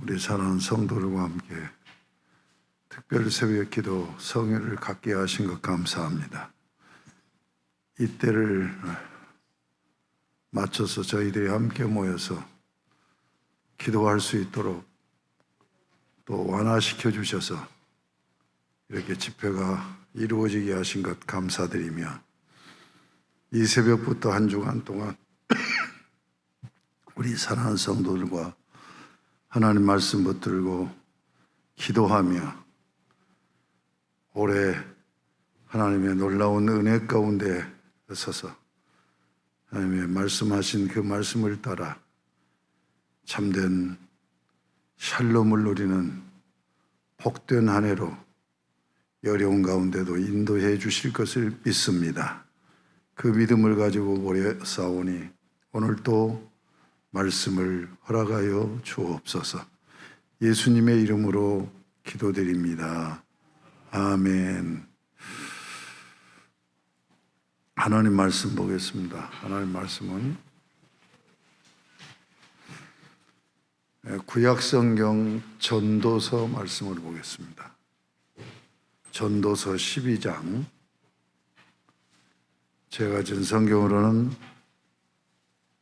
우리 사랑하는 성도들과 함께 특별 새벽 기도 성회를 갖게 하신 것 감사합니다. 이때를 맞춰서 저희들이 함께 모여서 기도할 수 있도록 또 완화시켜 주셔서 이렇게 집회가 이루어지게 하신 것 감사드리며, 이 새벽부터 한 주간 동안 우리 사랑하는 성도들과 하나님 말씀 붙들고 기도하며 올해 하나님의 놀라운 은혜 가운데 서서 하나님의 말씀하신 그 말씀을 따라 참된 샬롬을 누리는 복된 한 해로 어려운 가운데도 인도해 주실 것을 믿습니다. 그 믿음을 가지고 모여 싸우니 오늘 또 말씀을 허락하여 주옵소서. 예수님의 이름으로 기도드립니다. 아멘. 하나님 말씀 보겠습니다. 하나님 말씀은 구약성경 전도서 말씀을 보겠습니다. 전도서 12장, 제가 전 성경으로는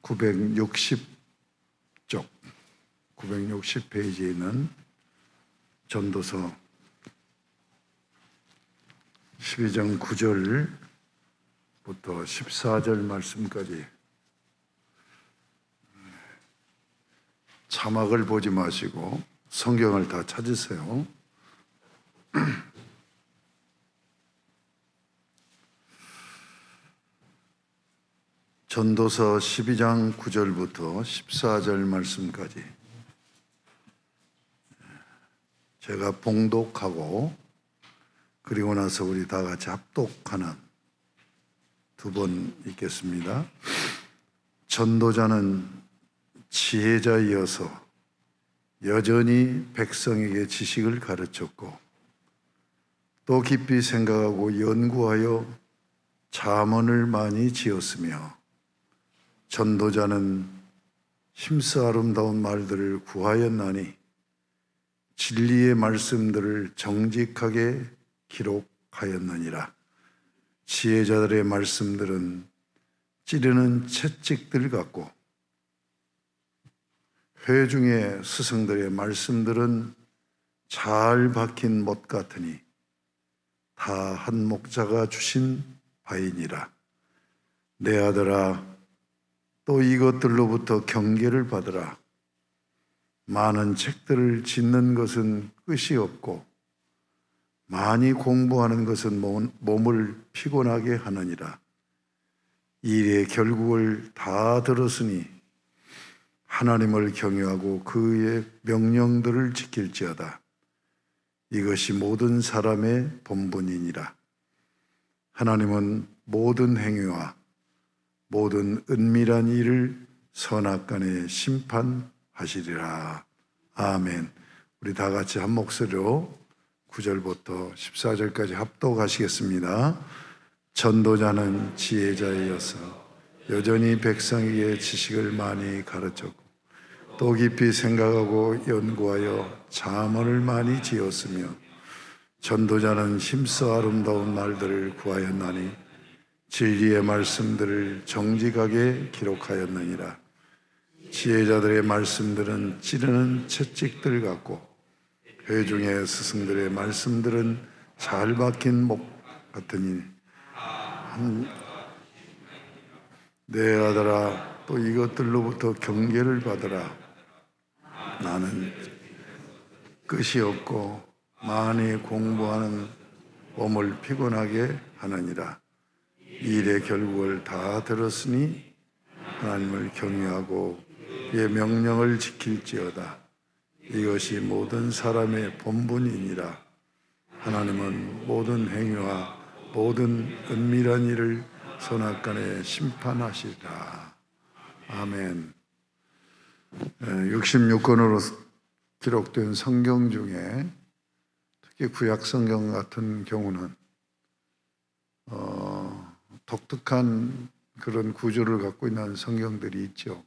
960페이지에 있는 전도서 12장 9절부터 14절 말씀까지, 자막을 보지 마시고 성경을 다 찾으세요. 전도서 12장 9절부터 14절 말씀까지 제가 봉독하고 그리고 나서 우리 다 같이 합독하는 두 번 있겠습니다. 전도자는 지혜자이어서 여전히 백성에게 지식을 가르쳤고 또 깊이 생각하고 연구하여 잠언을 많이 지었으며, 전도자는 힘써 아름다운 말들을 구하였나니 진리의 말씀들을 정직하게 기록하였느니라. 지혜자들의 말씀들은 찌르는 채찍들 같고 회중의 스승들의 말씀들은 잘 박힌 못 같으니 다 한 목자가 주신 바이니라. 내 아들아, 또 이것들로부터 경계를 받으라. 많은 책들을 짓는 것은 끝이 없고 많이 공부하는 것은 몸을 피곤하게 하느니라. 일의 결국을 다 들었으니 하나님을 경외하고 그의 명령들을 지킬지어다. 이것이 모든 사람의 본분이니라. 하나님은 모든 행위와 모든 은밀한 일을 선악간에 심판하시리라. 아멘. 우리 다 같이 한 목소리로 9절부터 14절까지 합독하시겠습니다. 전도자는 지혜자이어서 여전히 백성에게 지식을 많이 가르쳤고 또 깊이 생각하고 연구하여 잠언을 많이 지었으며, 전도자는 힘써 아름다운 말들을 구하였나니 진리의 말씀들을 정직하게 기록하였느니라. 지혜자들의 말씀들은 찌르는 채찍들 같고 회중의 스승들의 말씀들은 잘 박힌 목 같으니 내 아들아, 또 이것들로부터 경계를 받으라. 나는 끝이 없고 많이 공부하는 몸을 피곤하게 하느니라. 일의 결국을 다 들었으니 하나님을 경외하고 그의 명령을 지킬지어다. 이것이 모든 사람의 본분이니라. 하나님은 모든 행위와 모든 은밀한 일을 선악간에 심판하시리라. 아멘. 66권으로 기록된 성경 중에 특히 구약 성경 같은 경우는 독특한 그런 구조를 갖고 있는 성경들이 있죠.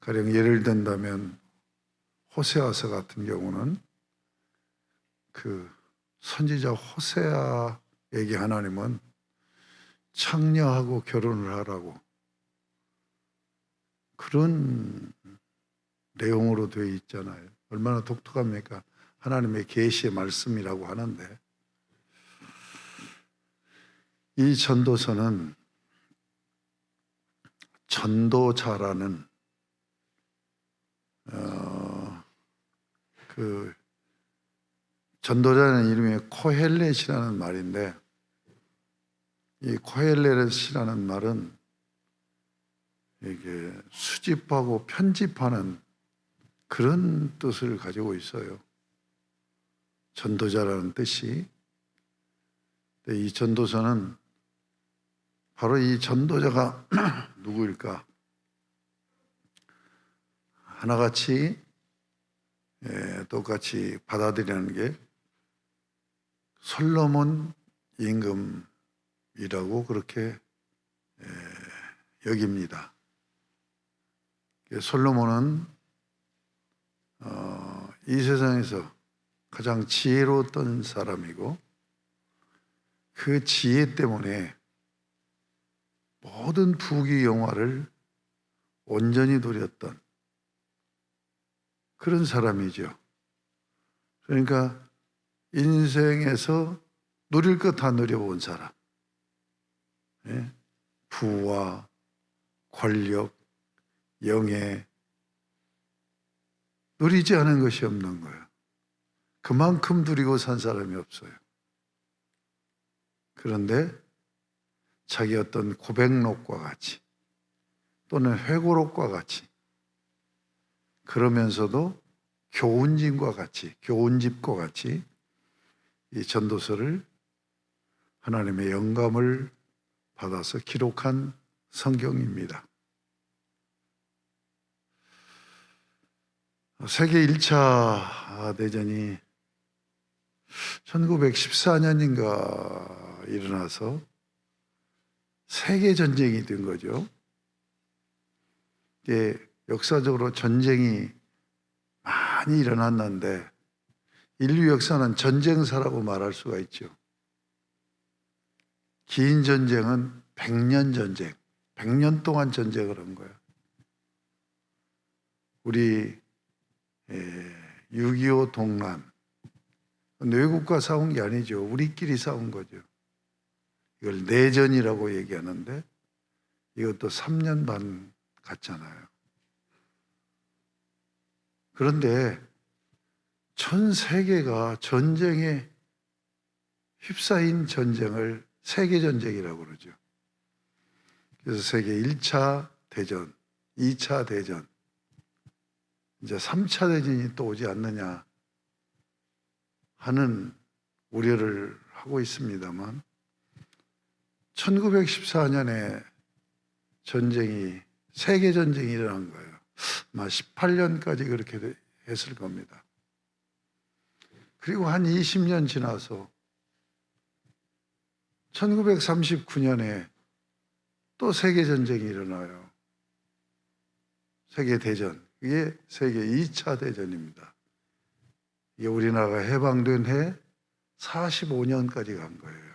가령 예를 든다면 호세아서 같은 경우는 그 선지자 호세아에게 하나님은 창녀하고 결혼을 하라고 그런 내용으로 되어 있잖아요. 얼마나 독특합니까? 하나님의 계시의 말씀이라고 하는데, 이 전도서는 전도자라는 그 전도자는 이름이 코헬렛이라는 말인데, 이 코헬렛이라는 말은 이게 수집하고 편집하는 그런 뜻을 가지고 있어요. 전도자라는 뜻이. 이 전도서는 바로 이 전도자가 누구일까? 하나같이 똑같이 받아들이는 게 솔로몬 임금이라고 그렇게 여깁니다. 솔로몬은 이 세상에서 가장 지혜로웠던 사람이고, 그 지혜 때문에 모든 부귀 영화를 온전히 누렸던 그런 사람이죠. 그러니까 인생에서 누릴 것 다 누려본 사람. 부와 권력, 영예, 누리지 않은 것이 없는 거예요. 그만큼 누리고 산 사람이 없어요. 그런데 자기 어떤 고백록과 같이 또는 회고록과 같이, 그러면서도 교훈집과 같이 이 전도서를 하나님의 영감을 받아서 기록한 성경입니다. 세계 1차 대전이 1914년인가 일어나서 세계 전쟁이 된 거죠. 역사적으로 전쟁이 많이 일어났는데 인류 역사는 전쟁사라고 말할 수가 있죠. 긴 전쟁은 100년 전쟁, 100년 동안 전쟁을 한 거예요. 우리 6.25 동란, 외국과 싸운 게 아니죠. 우리끼리 싸운 거죠. 이걸 내전이라고 얘기하는데 이것도 3년 반 갔잖아요. 그런데 전 세계가 전쟁에 휩싸인 전쟁을 세계전쟁이라고 그러죠. 그래서 세계 1차 대전, 2차 대전, 이제 3차 대전이 또 오지 않느냐 하는 우려를 하고 있습니다만, 1914년에 전쟁이, 세계전쟁이 일어난 거예요. 아마 18년까지 그렇게 했을 겁니다. 그리고 한 20년 지나서 1939년에 또 세계전쟁이 일어나요. 세계대전. 이게 세계 2차 대전입니다. 이게 우리나라가 해방된 해 45년까지 간 거예요.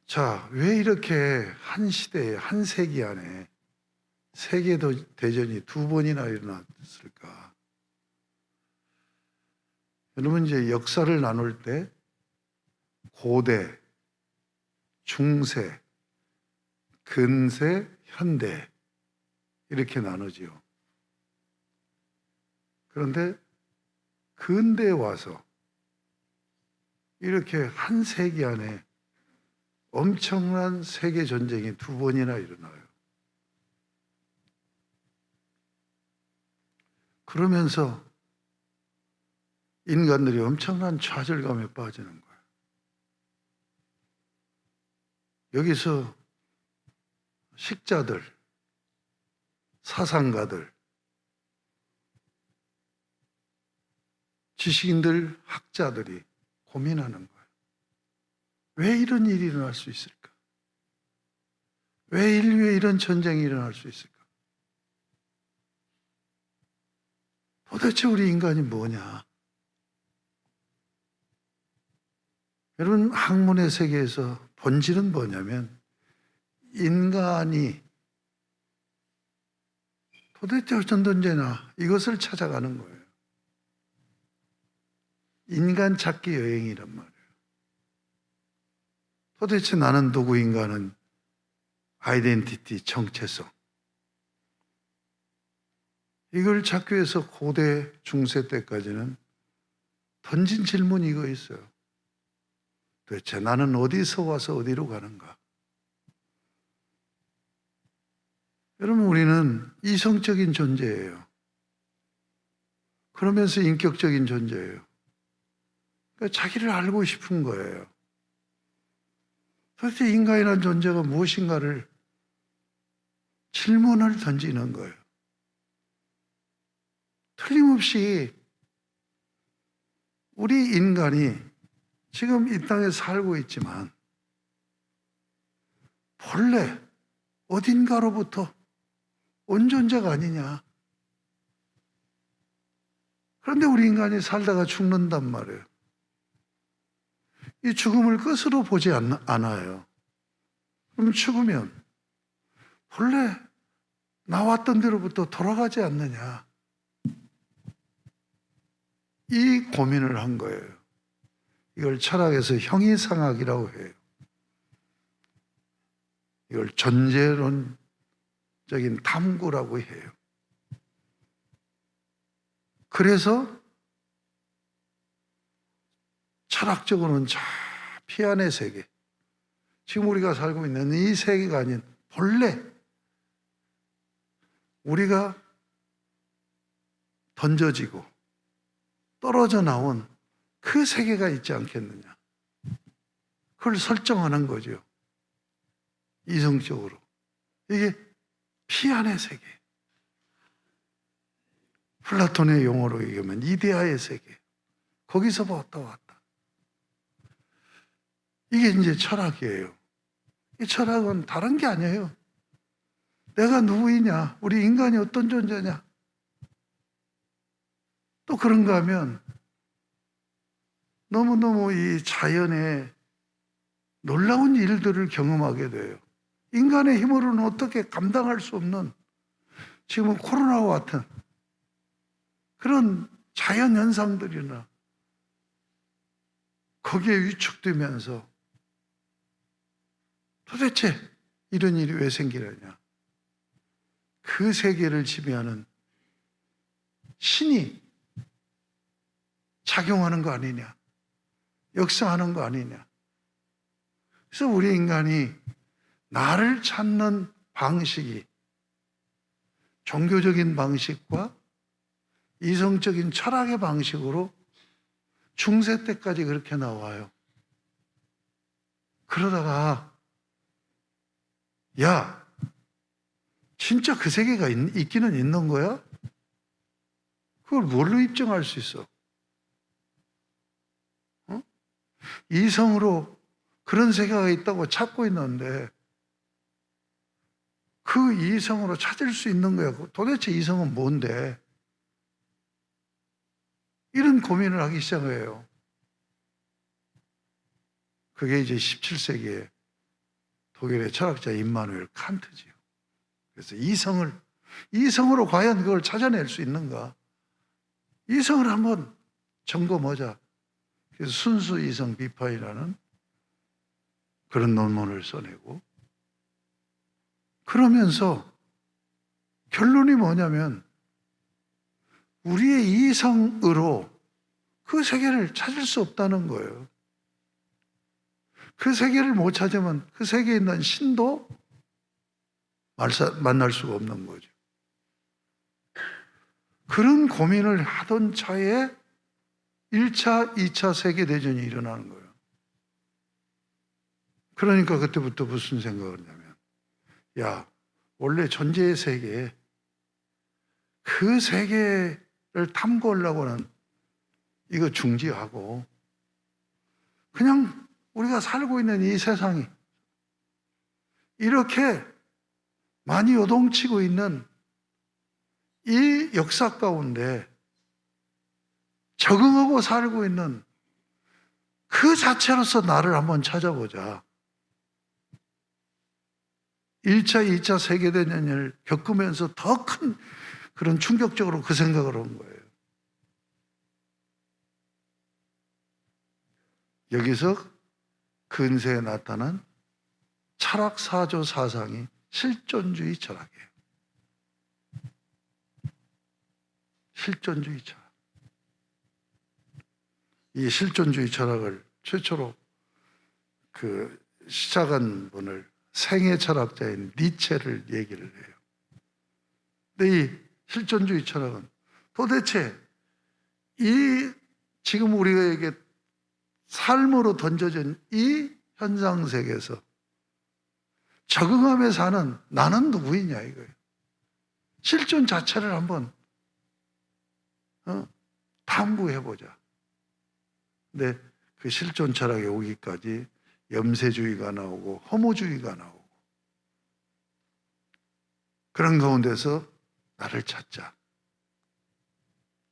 자, 왜 이렇게 한 시대에, 한 세기 안에 세계 대전이 두 번이나 일어났을까? 여러분, 이제 역사를 나눌 때 고대, 중세, 근세, 현대 이렇게 나누지요. 그런데 근대에 와서 이렇게 한 세기 안에 엄청난 세계 전쟁이 두 번이나 일어나요. 그러면서 인간들이 엄청난 좌절감에 빠지는 거예요. 여기서 식자들, 사상가들, 지식인들, 학자들이 고민하는 거예요. 왜 이런 일이 일어날 수 있을까? 왜 인류에 이런 전쟁이 일어날 수 있을까? 도대체 우리 인간이 뭐냐? 여러분, 학문의 세계에서 본질은 뭐냐면 인간이 도대체 어떤 존재나 이것을 찾아가는 거예요. 인간 찾기 여행이란 말이에요. 도대체 나는 누구인가는 아이덴티티, 정체성. 이걸 찾기 위해서 고대, 중세 때까지는 던진 질문이 이거 있어요. 도대체 나는 어디서 와서 어디로 가는가? 여러분, 우리는 이성적인 존재예요. 그러면서 인격적인 존재예요. 그러니까 자기를 알고 싶은 거예요. 도대체 인간이라는 존재가 무엇인가를 질문을 던지는 거예요. 틀림없이 우리 인간이 지금 이 땅에 살고 있지만 본래 어딘가로부터 온 존재가 아니냐. 그런데 우리 인간이 살다가 죽는단 말이에요. 이 죽음을 끝으로 보지 않아요. 그럼 죽으면 본래 나왔던 데로부터 돌아가지 않느냐. 이 고민을 한 거예요. 이걸 철학에서 형이상학이라고 해요. 이걸 존재론적인 탐구라고 해요. 그래서 철학적으로는 저 피안의 세계, 지금 우리가 살고 있는 이 세계가 아닌 본래 우리가 던져지고 떨어져 나온 그 세계가 있지 않겠느냐. 그걸 설정하는 거죠. 이성적으로. 이게 피안의 세계. 플라톤의 용어로 얘기하면 이데아의 세계. 거기서 왔다 왔다. 이게 이제 철학이에요. 이 철학은 다른 게 아니에요. 내가 누구이냐? 우리 인간이 어떤 존재냐? 또 그런가 하면 너무너무 이 자연의 놀라운 일들을 경험하게 돼요. 인간의 힘으로는 어떻게 감당할 수 없는 지금은 코로나와 같은 그런 자연 현상들이나 거기에 위축되면서 도대체 이런 일이 왜 생기느냐. 그 세계를 지배하는 신이 작용하는 거 아니냐. 역사하는 거 아니냐. 그래서 우리 인간이 나를 찾는 방식이 종교적인 방식과 이성적인 철학의 방식으로 중세 때까지 그렇게 나와요. 그러다가 야, 진짜 그 세계가 있기는 있는 거야? 그걸 뭘로 입증할 수 있어? 이성으로 그런 세계가 있다고 찾고 있는데 그 이성으로 찾을 수 있는 거야. 도대체 이성은 뭔데? 이런 고민을 하기 시작해요. 그게 이제 17세기에 독일의 철학자 임마누엘 칸트지요. 그래서 이성으로 과연 그걸 찾아낼 수 있는가? 이성을 한번 점검하자. 그래서 순수 이성 비판이라는 그런 논문을 써내고, 그러면서 결론이 뭐냐면 우리의 이성으로 그 세계를 찾을 수 없다는 거예요. 그 세계를 못 찾으면 그 세계에 있는 신도 만날 수가 없는 거죠. 그런 고민을 하던 차에 1차, 2차 세계대전이 일어나는 거예요. 그러니까 그때부터 무슨 생각을 하냐면, 야, 원래 존재의 세계에 그 세계를 탐구하려고는 이거 중지하고 그냥 우리가 살고 있는 이 세상이 이렇게 많이 요동치고 있는 이 역사 가운데 적응하고 살고 있는 그 자체로서 나를 한번 찾아보자. 1차, 2차 세계대전을 겪으면서 더 큰 그런 충격적으로 그 생각을 한 거예요. 여기서 근세에 나타난 철학 사조 사상이 실존주의 철학이에요. 실존주의 철학. 이 실존주의 철학을 최초로 시작한 분을 생애 철학자인 니체를 얘기를 해요. 근데 이 실존주의 철학은 도대체 지금 우리에게 삶으로 던져진 이 현상 세계에서 적응하며 사는 나는 누구이냐 이거예요. 실존 자체를 한번 탐구해보자. 근데 그 실존 철학에 오기까지 염세주의가 나오고 허무주의가 나오고 그런 가운데서 나를 찾자.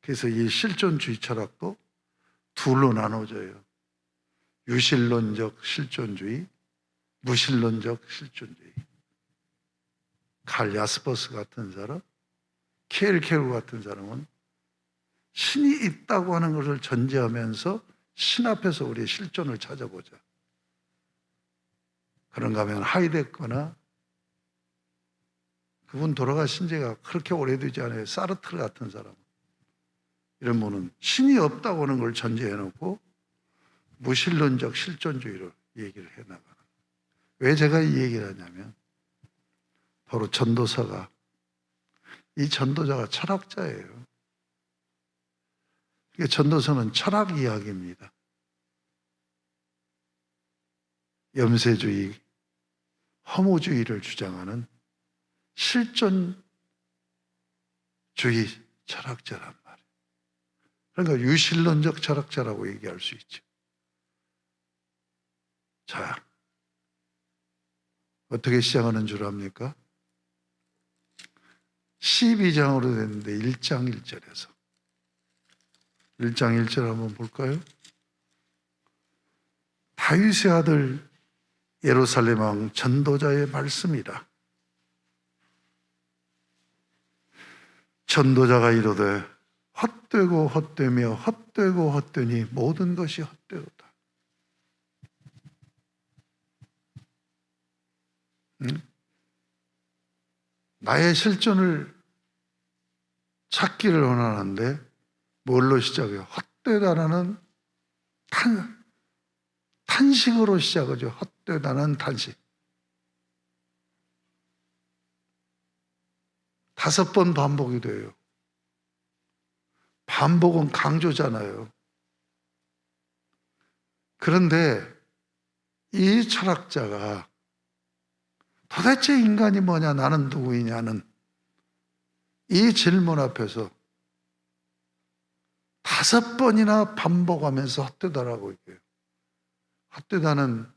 그래서 이 실존주의 철학도 둘로 나눠져요. 유실론적 실존주의, 무실론적 실존주의. 칼 야스퍼스 같은 사람, 케일케루 같은 사람은 신이 있다고 하는 것을 전제하면서 신 앞에서 우리의 실존을 찾아보자. 그런가 하면 하이데거나 그분 돌아가신 지가 그렇게 오래되지 않아요. 사르트르 같은 사람. 이런 분은 신이 없다고 하는 걸 전제해놓고 무신론적 실존주의로 얘기를 해나가는. 왜 제가 이 얘기를 하냐면 바로 전도사가 이 전도자가 철학자예요. 전도서는 철학 이야기입니다. 염세주의, 허무주의를 주장하는 실존주의 철학자란 말이에요. 그러니까 유실론적 철학자라고 얘기할 수 있죠. 자, 어떻게 시작하는 줄 압니까? 12장으로 됐는데 1장 1절에서 1장 1절 한번 볼까요? 다윗의 아들 예루살렘 왕 전도자의 말씀이라. 전도자가 이르되 헛되고 헛되며 헛되고 헛되니 모든 것이 헛되도다. 나의 실존을 찾기를 원하는데 뭘로 시작해요? 헛되다라는 탄식으로 시작하죠. 헛되다는 탄식. 5번 반복이 돼요. 반복은 강조잖아요. 그런데 이 철학자가 도대체 인간이 뭐냐, 나는 누구이냐는 이 질문 앞에서 5번이나 반복하면서 헛되다라고 얘기해요. 헛되다는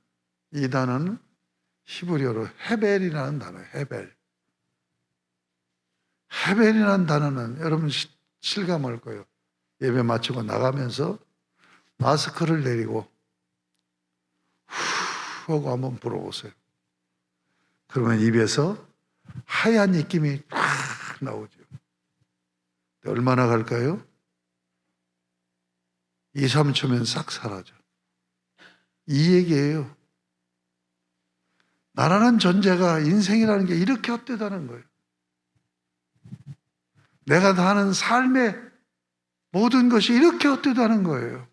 이 단어는 히브리어로 헤벨이라는 단어예요. 헤벨. 헤벨이라는 단어는 여러분 실감할 거예요. 예배 마치고 나가면서 마스크를 내리고 후 하고 한번 불어보세요. 그러면 입에서 하얀 입김이 쫙 나오죠. 얼마나 갈까요? 2, 3초면 싹 사라져. 이 얘기예요. 나라는 존재가, 인생이라는 게 이렇게 헛되다는 거예요. 내가 사는 삶의 모든 것이 이렇게 헛되다는 거예요.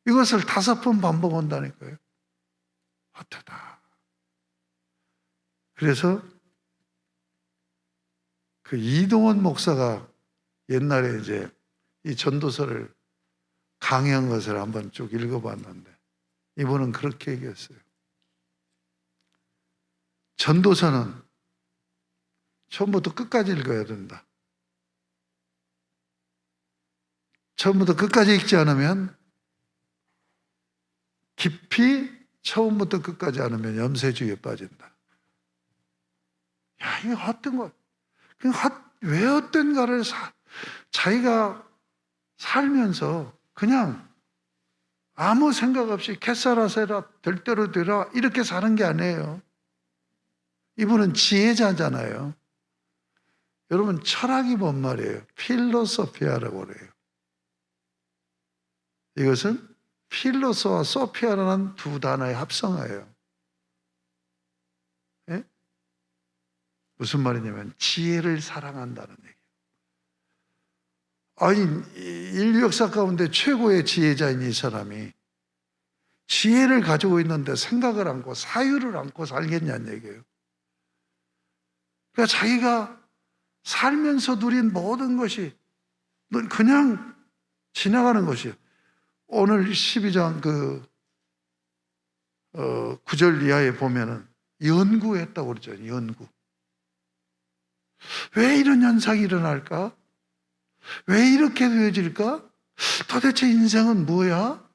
이것을 5번 반복한다니까요. 헛되다. 그래서 그 이동원 목사가 옛날에 이제 이 전도서를 강의한 것을 한번 쭉 읽어봤는데 이분은 그렇게 얘기했어요. 전도서는 처음부터 끝까지 읽어야 된다. 처음부터 끝까지 읽지 않으면, 깊이 처음부터 끝까지 않으면 염세주의에 빠진다. 야, 이거 헛된 거. 왜 헛된가를 자기가 살면서 그냥 아무 생각 없이 캣살아세라 될 대로 되라 이렇게 사는 게 아니에요. 이분은 지혜자잖아요. 여러분 철학이 뭔 말이에요? 필로소피아라고 그래요. 이것은 필로소와 소피아라는 두 단어의 합성어예요. 예? 무슨 말이냐면 지혜를 사랑한다는 얘기예요. 아니 인류 역사 가운데 최고의 지혜자인 이 사람이 지혜를 가지고 있는데 생각을 않고 사유를 않고 살겠냐는 얘기예요. 그러니까 자기가 살면서 누린 모든 것이 그냥 지나가는 것이에요. 오늘 12장 9절 이하에 보면은 연구했다고 그러죠. 연구. 왜 이런 현상이 일어날까? 왜 이렇게 되어질까? 도대체 인생은 뭐야?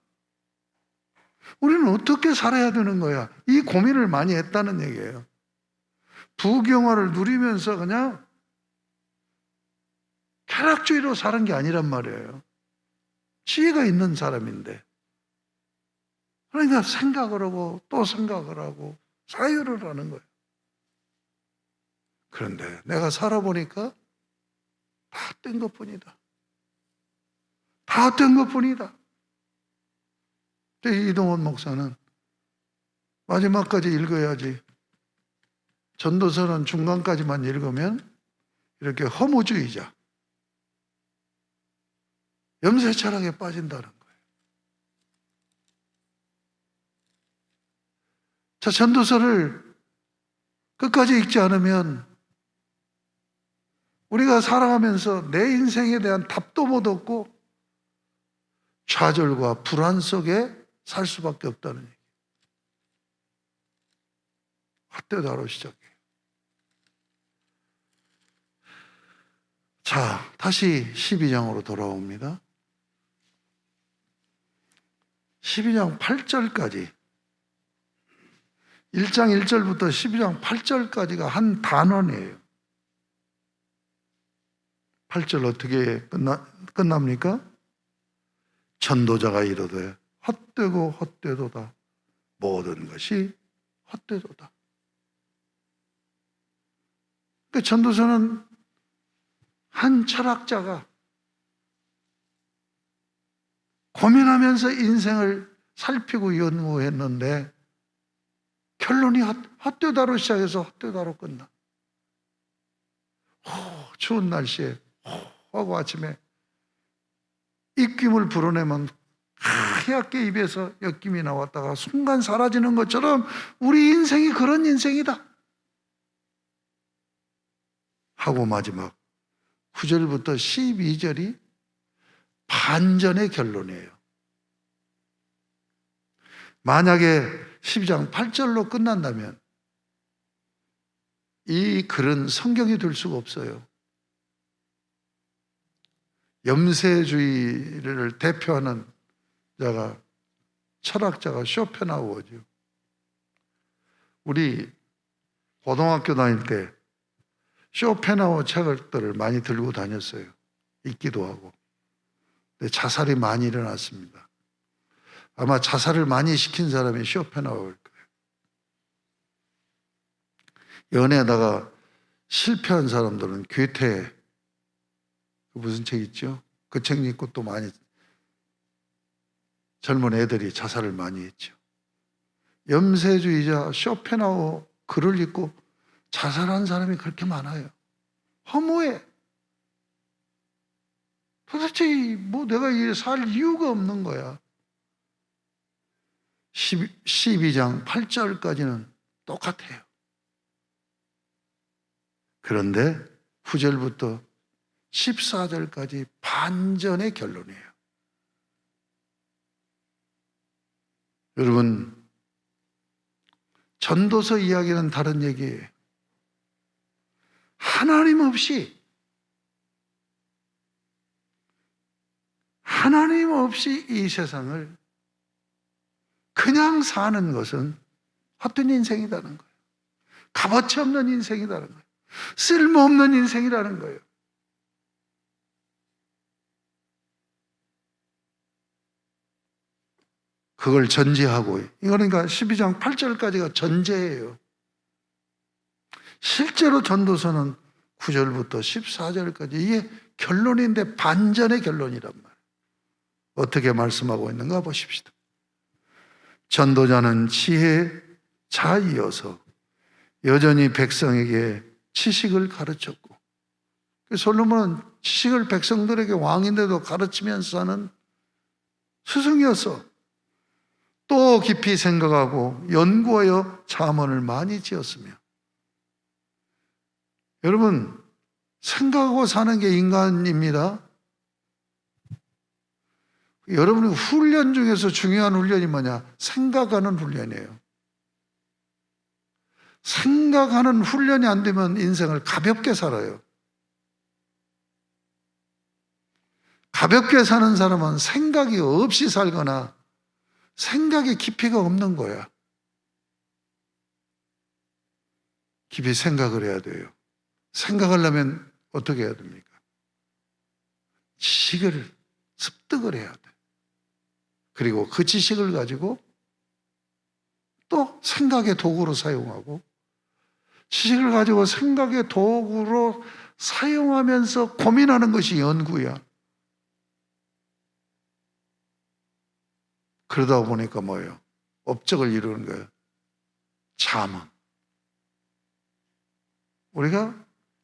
우리는 어떻게 살아야 되는 거야? 이 고민을 많이 했다는 얘기예요. 부경화를 누리면서 그냥 쾌락주의로 사는 게 아니란 말이에요. 지혜가 있는 사람인데. 그러니까 생각을 하고 또 생각을 하고 사유를 하는 거예요. 그런데 내가 살아보니까 다 된 것뿐이다. 다 된 것뿐이다. 이동원 목사는 마지막까지 읽어야지. 전도서는 중간까지만 읽으면 이렇게 허무주의자, 염세 철학에 빠진다는 거예요. 자, 전도서를 끝까지 읽지 않으면 우리가 살아가면서 내 인생에 대한 답도 못 얻고 좌절과 불안 속에 살 수밖에 없다는 얘기. 헛되다로 시작해요. 자, 다시 12장으로 돌아옵니다. 12장 8절까지 1장 1절부터 12장 8절까지가 한 단원이에요. 8절 어떻게 끝납니까? 전도자가 이르되 헛되고 헛되도다. 모든 것이 헛되도다. 그러니까 전도서는 한 철학자가 고민하면서 인생을 살피고 연구했는데 결론이 헛되다로 시작해서 헛되다로 끝나. 추운 날씨에 하고 아침에 입김을 불어내면 하얗게 입에서 엿김이 나왔다가 순간 사라지는 것처럼 우리 인생이 그런 인생이다 하고 마지막 9절부터 12절이 반전의 결론이에요. 만약에 12장 8절로 끝난다면 이 글은 성경이 될 수가 없어요. 염세주의를 대표하는 자가 철학자가 쇼펜하우어죠. 우리 고등학교 다닐 때 쇼펜하우어 책들을 많이 들고 다녔어요. 읽기도 하고. 근데 자살이 많이 일어났습니다. 아마 자살을 많이 시킨 사람이 쇼펜하우어일 거예요. 연애하다가 실패한 사람들은 괴테, 무슨 책 있죠? 그 책 읽고 또 많이 젊은 애들이 자살을 많이 했죠. 염세주의자 쇼펜하우어 글을 읽고 자살한 사람이 그렇게 많아요. 허무해. 도대체 뭐 내가 살 이유가 없는 거야. 12장 8절까지는 똑같아요. 그런데 9절부터 14절까지 반전의 결론이에요. 여러분, 전도서 이야기는 다른 얘기예요. 하나님 없이 이 세상을 그냥 사는 것은 헛된 인생이라는 거예요. 값어치 없는 인생이라는 거예요. 쓸모없는 인생이라는 거예요. 그걸 전제하고, 그러니까 12장 8절까지가 전제예요. 실제로 전도서는 9절부터 14절까지 이게 결론인데 반전의 결론이란 말이에요. 어떻게 말씀하고 있는가 보십시다. 전도자는 지혜자이어서 여전히 백성에게 지식을 가르쳤고, 솔로몬은 지식을 백성들에게 왕인데도 가르치면서 사는 스승이었어. 또 깊이 생각하고 연구하여 잠언을 많이 지었으며, 여러분 생각하고 사는 게 인간입니다. 여러분의 훈련 중에서 중요한 훈련이 뭐냐? 생각하는 훈련이에요. 생각하는 훈련이 안 되면 인생을 가볍게 살아요. 가볍게 사는 사람은 생각이 없이 살거나 생각의 깊이가 없는 거야. 깊이 생각을 해야 돼요. 생각하려면 어떻게 해야 됩니까? 지식을 습득을 해야 돼. 그리고 그 지식을 가지고 또 생각의 도구로 사용하고, 지식을 가지고 생각의 도구로 사용하면서 고민하는 것이 연구야. 그러다 보니까 뭐예요? 업적을 이루는 거예요. 잠언. 우리가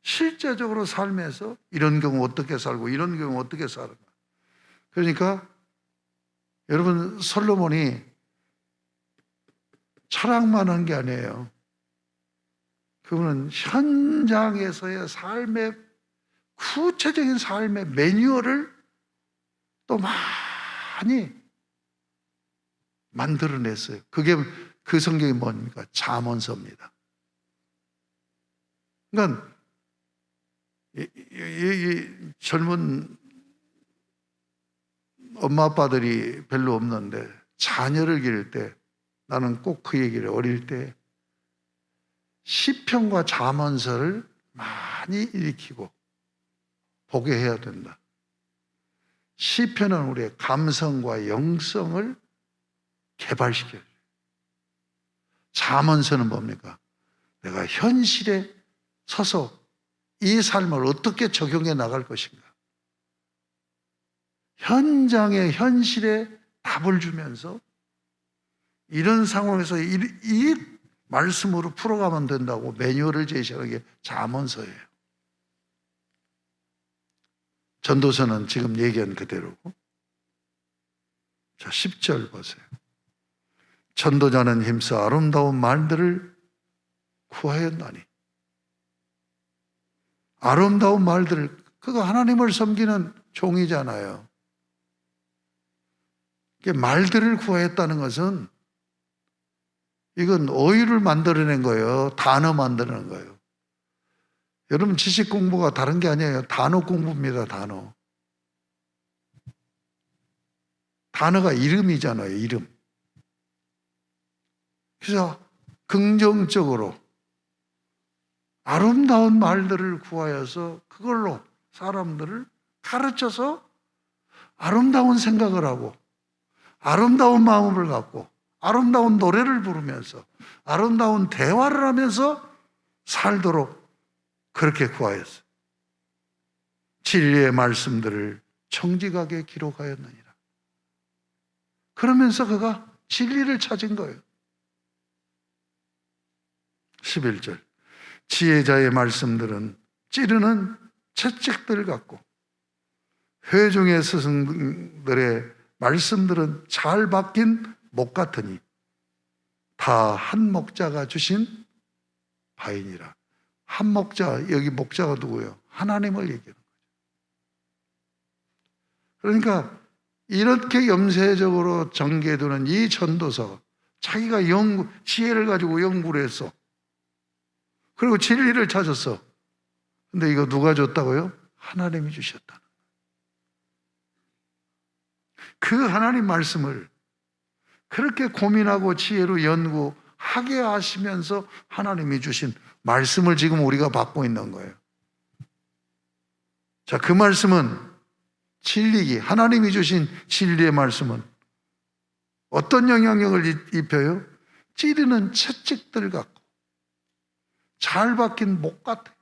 실제적으로 삶에서 이런 경우 어떻게 살고 이런 경우 어떻게 살는가. 그러니까 여러분, 솔로몬이 철학만 한 게 아니에요. 그분은 현장에서의 삶의 구체적인 삶의 매뉴얼을 또 많이 만들어냈어요. 그 성경이 뭡니까? 잠언서입니다. 그러니까 이 젊은 엄마 아빠들이 별로 없는데 자녀를 기를 때 나는 꼭 그 얘기를 어릴 때 시편과 잠언서를 많이 읽히고 보게 해야 된다. 시편은 우리의 감성과 영성을 개발시켜요. 잠언서는 뭡니까? 내가 현실에 서서 이 삶을 어떻게 적용해 나갈 것인가. 현장의 현실에 답을 주면서 이런 상황에서 이 말씀으로 풀어가면 된다고 매뉴얼을 제시하는 게 잠언서예요. 전도서는 지금 얘기한 그대로고. 자, 10절 보세요. 전도자는 힘써 아름다운 말들을 구하였나니. 아름다운 말들을, 그가 하나님을 섬기는 종이잖아요. 말들을 구하였다는 것은 이건 어휘를 만들어낸 거예요. 단어 만드는 거예요. 여러분, 지식 공부가 다른 게 아니에요. 단어 공부입니다. 단어. 단어가 이름이잖아요. 이름. 그래서 긍정적으로 아름다운 말들을 구하여서 그걸로 사람들을 가르쳐서 아름다운 생각을 하고 아름다운 마음을 갖고 아름다운 노래를 부르면서 아름다운 대화를 하면서 살도록 그렇게 구하였어요. 진리의 말씀들을 청직하게 기록하였느니라. 그러면서 그가 진리를 찾은 거예요. 11절. 지혜자의 말씀들은 찌르는 채찍들 같고 회중의 스승들의 말씀들은 잘 박힌 목 같으니 다 한 목자가 주신 바이니라. 한 목자, 여기 목자가 누구예요? 하나님을 얘기하는 거죠. 그러니까 이렇게 염세적으로 전개되는 이 전도서, 자기가 지혜를 가지고 연구를 했어. 그리고 진리를 찾았어. 근데 이거 누가 줬다고요? 하나님이 주셨다. 그 하나님 말씀을 그렇게 고민하고 지혜로 연구하게 하시면서 하나님이 주신 말씀을 지금 우리가 받고 있는 거예요. 자, 그 말씀은 진리기, 하나님이 주신 진리의 말씀은 어떤 영향력을 입혀요? 찌르는 채찍들 같고 잘 박힌 목 같아.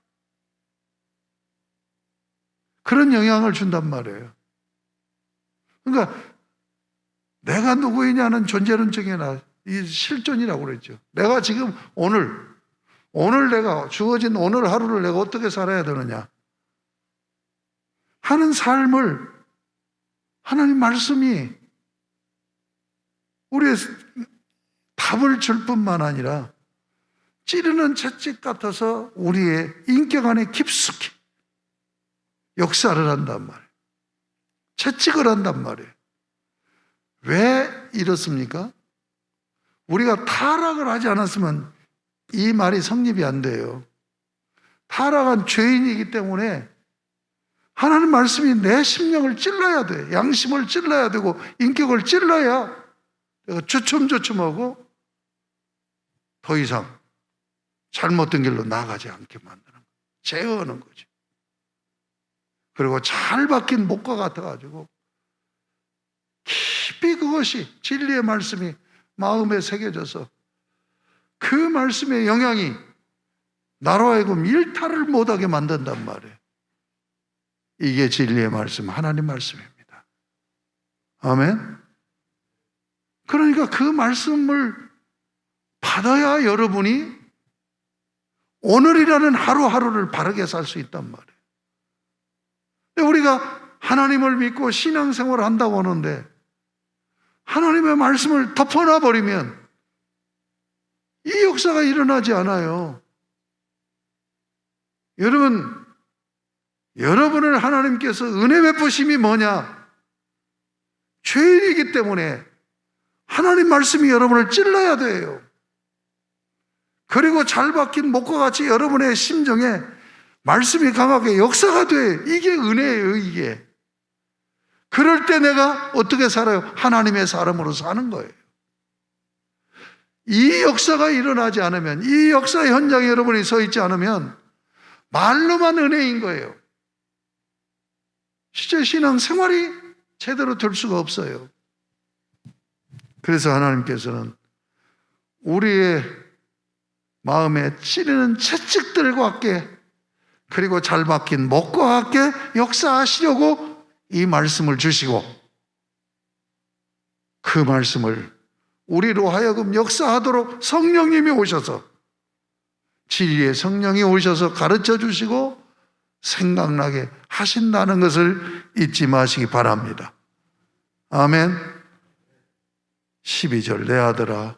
그런 영향을 준단 말이에요. 그러니까 내가 누구이냐는 존재론적이나 이 실존이라고 그랬죠. 내가 지금 오늘 내가 주어진 오늘 하루를 내가 어떻게 살아야 되느냐 하는 삶을 하나님 말씀이 우리의 답을 줄 뿐만 아니라 찌르는 채찍 같아서 우리의 인격 안에 깊숙이 역사를 한단 말이에요. 채찍을 한단 말이에요. 왜 이렇습니까? 우리가 타락을 하지 않았으면 이 말이 성립이 안 돼요. 타락한 죄인이기 때문에 하나님 말씀이 내 심령을 찔러야 돼. 양심을 찔러야 되고 인격을 찔러야 내가 주춤주춤하고 더 이상 잘못된 길로 나가지 않게 만드는 거예요. 제어하는 거죠. 그리고 잘 박힌 목과 같아가지고 깊이 그것이 진리의 말씀이 마음에 새겨져서 그 말씀의 영향이 나로 하여금 일탈을 못하게 만든단 말이에요. 이게 진리의 말씀, 하나님 말씀입니다. 아멘. 그러니까 그 말씀을 받아야 여러분이 오늘이라는 하루하루를 바르게 살 수 있단 말이에요. 우리가 하나님을 믿고 신앙생활을 한다고 하는데 하나님의 말씀을 덮어놔 버리면 이 역사가 일어나지 않아요. 여러분을 하나님께서 은혜 베푸심이 뭐냐? 죄인이기 때문에 하나님 말씀이 여러분을 찔러야 돼요. 그리고 잘 박힌 목과 같이 여러분의 심정에 말씀이 강하게 역사가 돼. 이게 은혜예요, 이게. 그럴 때 내가 어떻게 살아요? 하나님의 사람으로 사는 거예요. 이 역사가 일어나지 않으면, 이 역사 현장에 여러분이 서 있지 않으면 말로만 은혜인 거예요. 실제 신앙 생활이 제대로 될 수가 없어요. 그래서 하나님께서는 우리의 마음에 찌르는 채찍들과 함께 그리고 잘 박힌 목과 함께 역사하시려고 이 말씀을 주시고 그 말씀을 우리로 하여금 역사하도록 성령님이 오셔서 진리의 성령이 오셔서 가르쳐 주시고 생각나게 하신다는 것을 잊지 마시기 바랍니다. 아멘. 12절 내 아들아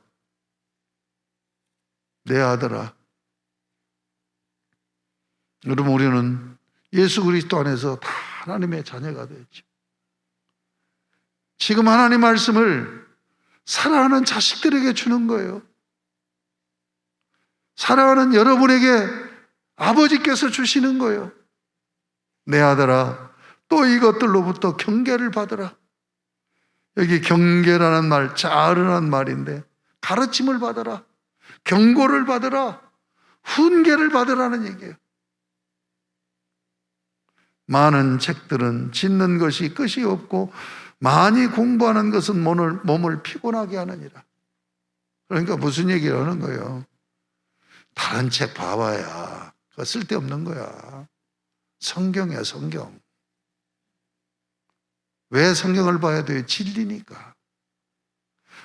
내 아들아. 여러분 우리는 예수 그리스도 안에서 다 하나님의 자녀가 되었죠. 지금 하나님 말씀을 사랑하는 자식들에게 주는 거예요. 사랑하는 여러분에게 아버지께서 주시는 거예요. 내 아들아 또 이것들로부터 경계를 받으라. 여기 경계라는 말 자르라는 말인데 가르침을 받으라, 경고를 받으라, 훈계를 받으라는 얘기예요. 많은 책들은 짓는 것이 끝이 없고 많이 공부하는 것은 몸을 피곤하게 하느니라. 그러니까 무슨 얘기를 하는 거예요? 다른 책 봐봐야 그거 쓸데없는 거야. 성경이야, 성경. 왜 성경을 봐야 돼요? 진리니까.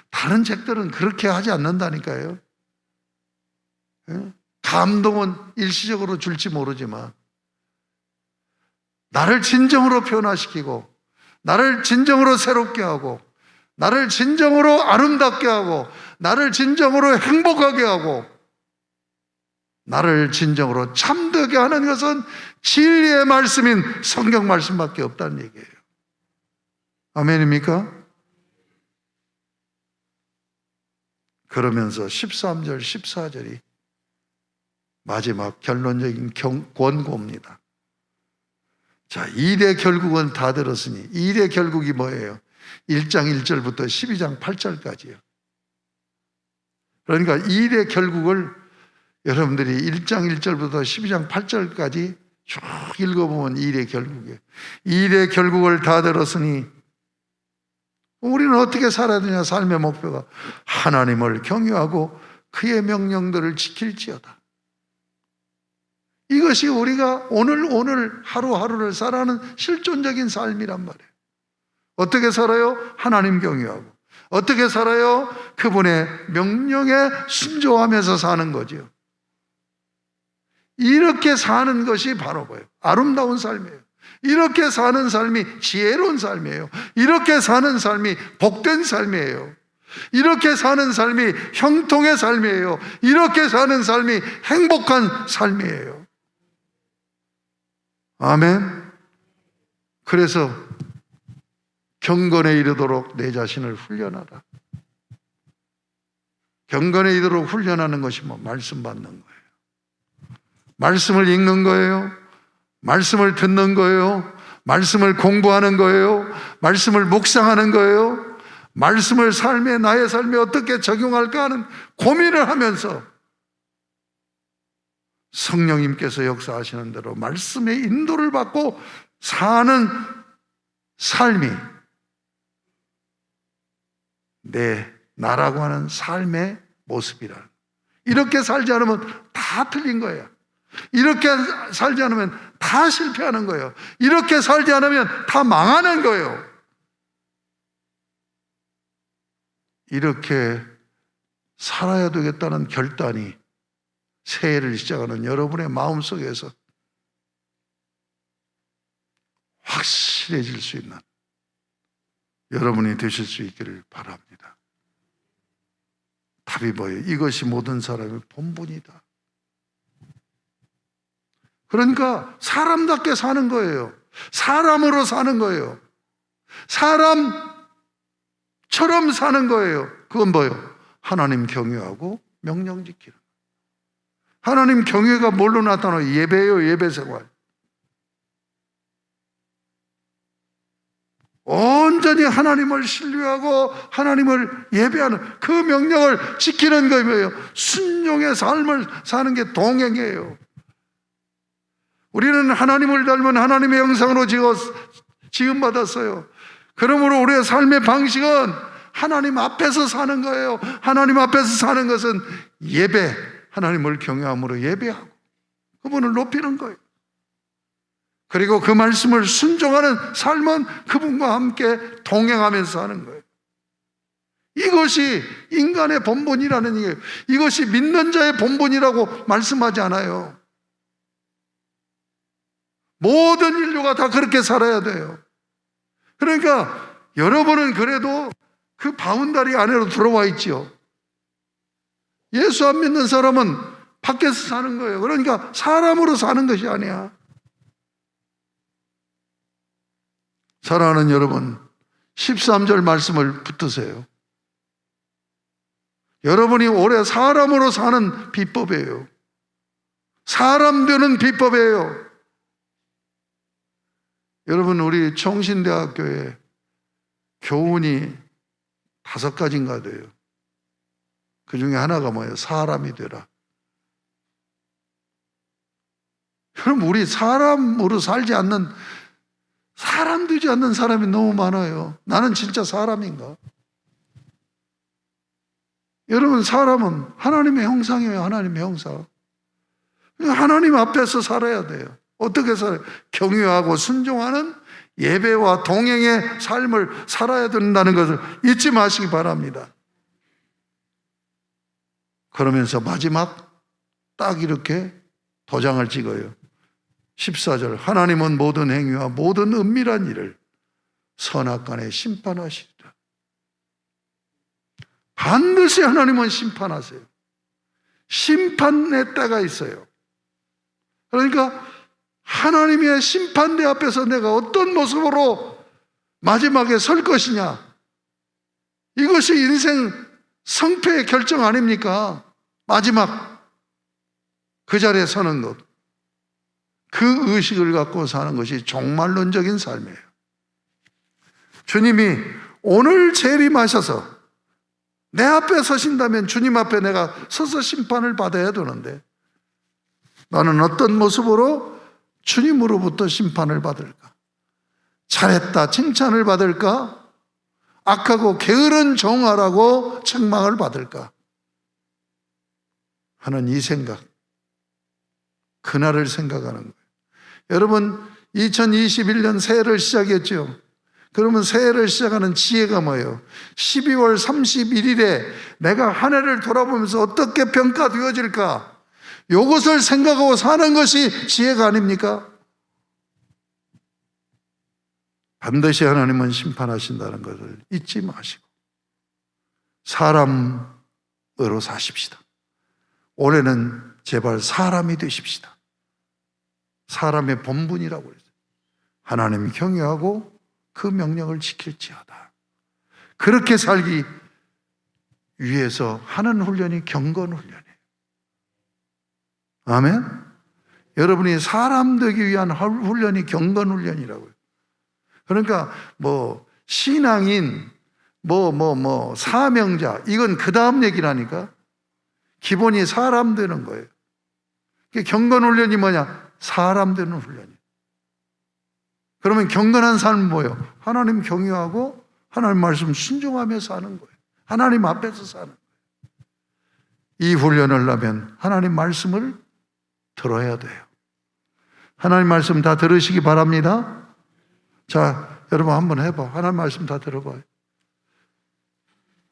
다른 책들은 그렇게 하지 않는다니까요. 감동은 일시적으로 줄지 모르지만 나를 진정으로 변화시키고 나를 진정으로 새롭게 하고 나를 진정으로 아름답게 하고 나를 진정으로 행복하게 하고 나를 진정으로 참되게 하는 것은 진리의 말씀인 성경 말씀밖에 없다는 얘기예요. 아멘입니까? 그러면서 13절, 14절이 마지막 결론적인 권고입니다. 자, 일의 결국은 다 들었으니 일의 결국이 뭐예요? 1장 1절부터 12장 8절까지요. 그러니까 일의 결국을 여러분들이 1장 1절부터 12장 8절까지 쭉 읽어보면 일의 결국이에요. 일의 결국을 다 들었으니 우리는 어떻게 살아야 되냐? 삶의 목표가 하나님을 경유하고 그의 명령들을 지킬지어다. 이것이 우리가 오늘 하루하루를 살아가는 실존적인 삶이란 말이에요. 어떻게 살아요? 하나님 경유하고. 어떻게 살아요? 그분의 명령에 순종하면서 사는 거죠. 이렇게 사는 것이 바로 뭐예요? 아름다운 삶이에요. 이렇게 사는 삶이 지혜로운 삶이에요. 이렇게 사는 삶이 복된 삶이에요. 이렇게 사는 삶이 형통의 삶이에요. 이렇게 사는 삶이 행복한 삶이에요. 아멘. 그래서 경건에 이르도록 내 자신을 훈련하라. 경건에 이르도록 훈련하는 것이 뭐 말씀 받는 거예요. 말씀을 읽는 거예요. 말씀을 듣는 거예요. 말씀을 공부하는 거예요. 말씀을 묵상하는 거예요. 말씀을 나의 삶에 어떻게 적용할까 하는 고민을 하면서 성령님께서 역사하시는 대로 말씀의 인도를 받고 사는 삶이 나라고 하는 삶의 모습이라. 이렇게 살지 않으면 다 틀린 거예요. 이렇게 살지 않으면 다 실패하는 거예요. 이렇게 살지 않으면 다 망하는 거예요. 이렇게 살아야 되겠다는 결단이 새해를 시작하는 여러분의 마음속에서 확실해질 수 있는 여러분이 되실 수 있기를 바랍니다. 답이 뭐예요? 이것이 모든 사람의 본분이다. 그러니까 사람답게 사는 거예요. 사람으로 사는 거예요. 사람처럼 사는 거예요. 그건 뭐예요? 하나님 경외하고 명령 지키는. 하나님 경외가 뭘로 나타나요? 예배예요. 예배 생활. 온전히 하나님을 신뢰하고 하나님을 예배하는 그 명령을 지키는 거예요. 순종의 삶을 사는 게 동행이에요. 우리는 하나님을 닮은 하나님의 형상으로 지음받았어요. 그러므로 우리의 삶의 방식은 하나님 앞에서 사는 거예요. 하나님 앞에서 사는 것은 예배, 하나님을 경외함으로 예배하고 그분을 높이는 거예요. 그리고 그 말씀을 순종하는 삶은 그분과 함께 동행하면서 하는 거예요. 이것이 인간의 본분이라는 얘기예요. 이것이 믿는 자의 본분이라고 말씀하지 않아요. 모든 인류가 다 그렇게 살아야 돼요. 그러니까 여러분은 그래도 그 바운다리 안으로 들어와 있지요. 예수 안 믿는 사람은 밖에서 사는 거예요. 그러니까 사람으로 사는 것이 아니야. 사랑하는 여러분, 13절 말씀을 붙드세요. 여러분이 올해 사람으로 사는 비법이에요. 사람 되는 비법이에요. 여러분, 우리 총신대학교에 교훈이 5가지인가 돼요. 그 중에 하나가 뭐예요? 사람이 되라. 그럼 우리 사람으로 살지 않는, 사람 되지 않는 사람이 너무 많아요. 나는 진짜 사람인가? 여러분, 사람은 하나님의 형상이에요. 하나님의 형상. 하나님 앞에서 살아야 돼요. 어떻게 살아요? 경외하고 순종하는 예배와 동행의 삶을 살아야 된다는 것을 잊지 마시기 바랍니다. 그러면서 마지막 딱 이렇게 도장을 찍어요. 14절, 하나님은 모든 행위와 모든 은밀한 일을 선악간에 심판하시리라. 반드시 하나님은 심판하세요. 심판의 때가 있어요. 그러니까 하나님의 심판대 앞에서 내가 어떤 모습으로 마지막에 설 것이냐, 이것이 인생 성패의 결정 아닙니까? 마지막 그 자리에 서는 것, 그 의식을 갖고 사는 것이 종말론적인 삶이에요. 주님이 오늘 재림하셔서 내 앞에 서신다면 주님 앞에 내가 서서 심판을 받아야 되는데, 나는 어떤 모습으로 주님으로부터 심판을 받을까? 잘했다 칭찬을 받을까? 악하고 게으른 종아라고 책망을 받을까 하는 이 생각, 그날을 생각하는 거예요. 여러분 2021년 새해를 시작했죠. 그러면 새해를 시작하는 지혜가 뭐예요? 12월 31일에 내가 한 해를 돌아보면서 어떻게 평가되어질까? 이것을 생각하고 사는 것이 지혜가 아닙니까? 반드시 하나님은 심판하신다는 것을 잊지 마시고 사람으로 사십시다. 올해는 제발 사람이 되십시다. 사람의 본분이라고 그랬어요. 하나님 경외하고 그 명령을 지킬지어다. 그렇게 살기 위해서 하는 훈련이 경건 훈련이에요. 아멘? 여러분이 사람 되기 위한 훈련이 경건 훈련이라고요. 그러니까 신앙인, 사명자, 이건 그 다음 얘기라니까. 기본이 사람 되는 거예요. 경건 훈련이 뭐냐? 사람 되는 훈련이에요. 그러면 경건한 삶은 뭐예요? 하나님 경외하고 하나님 말씀 순종하며 사는 거예요. 하나님 앞에서 사는 거예요. 이 훈련을 하면 하나님 말씀을 들어야 돼요. 하나님 말씀 다 들으시기 바랍니다. 자, 여러분 한번 해봐. 하나님 말씀 다 들어봐요.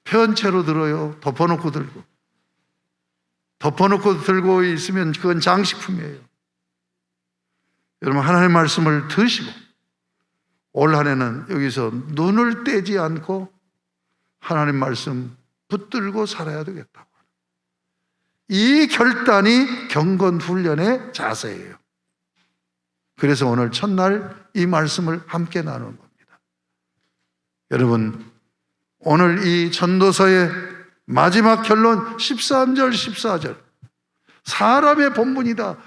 편채로 들어요? 덮어놓고 들고? 덮어놓고 들고 있으면 그건 장식품이에요. 여러분 하나님 말씀을 드시고 올 한 해는 여기서 눈을 떼지 않고 하나님 말씀 붙들고 살아야 되겠다고. 이 결단이 경건 훈련의 자세예요. 그래서 오늘 첫날 이 말씀을 함께 나누는 겁니다. 여러분, 오늘 이 전도서의 마지막 결론 13절, 14절. 사람의 본분이다.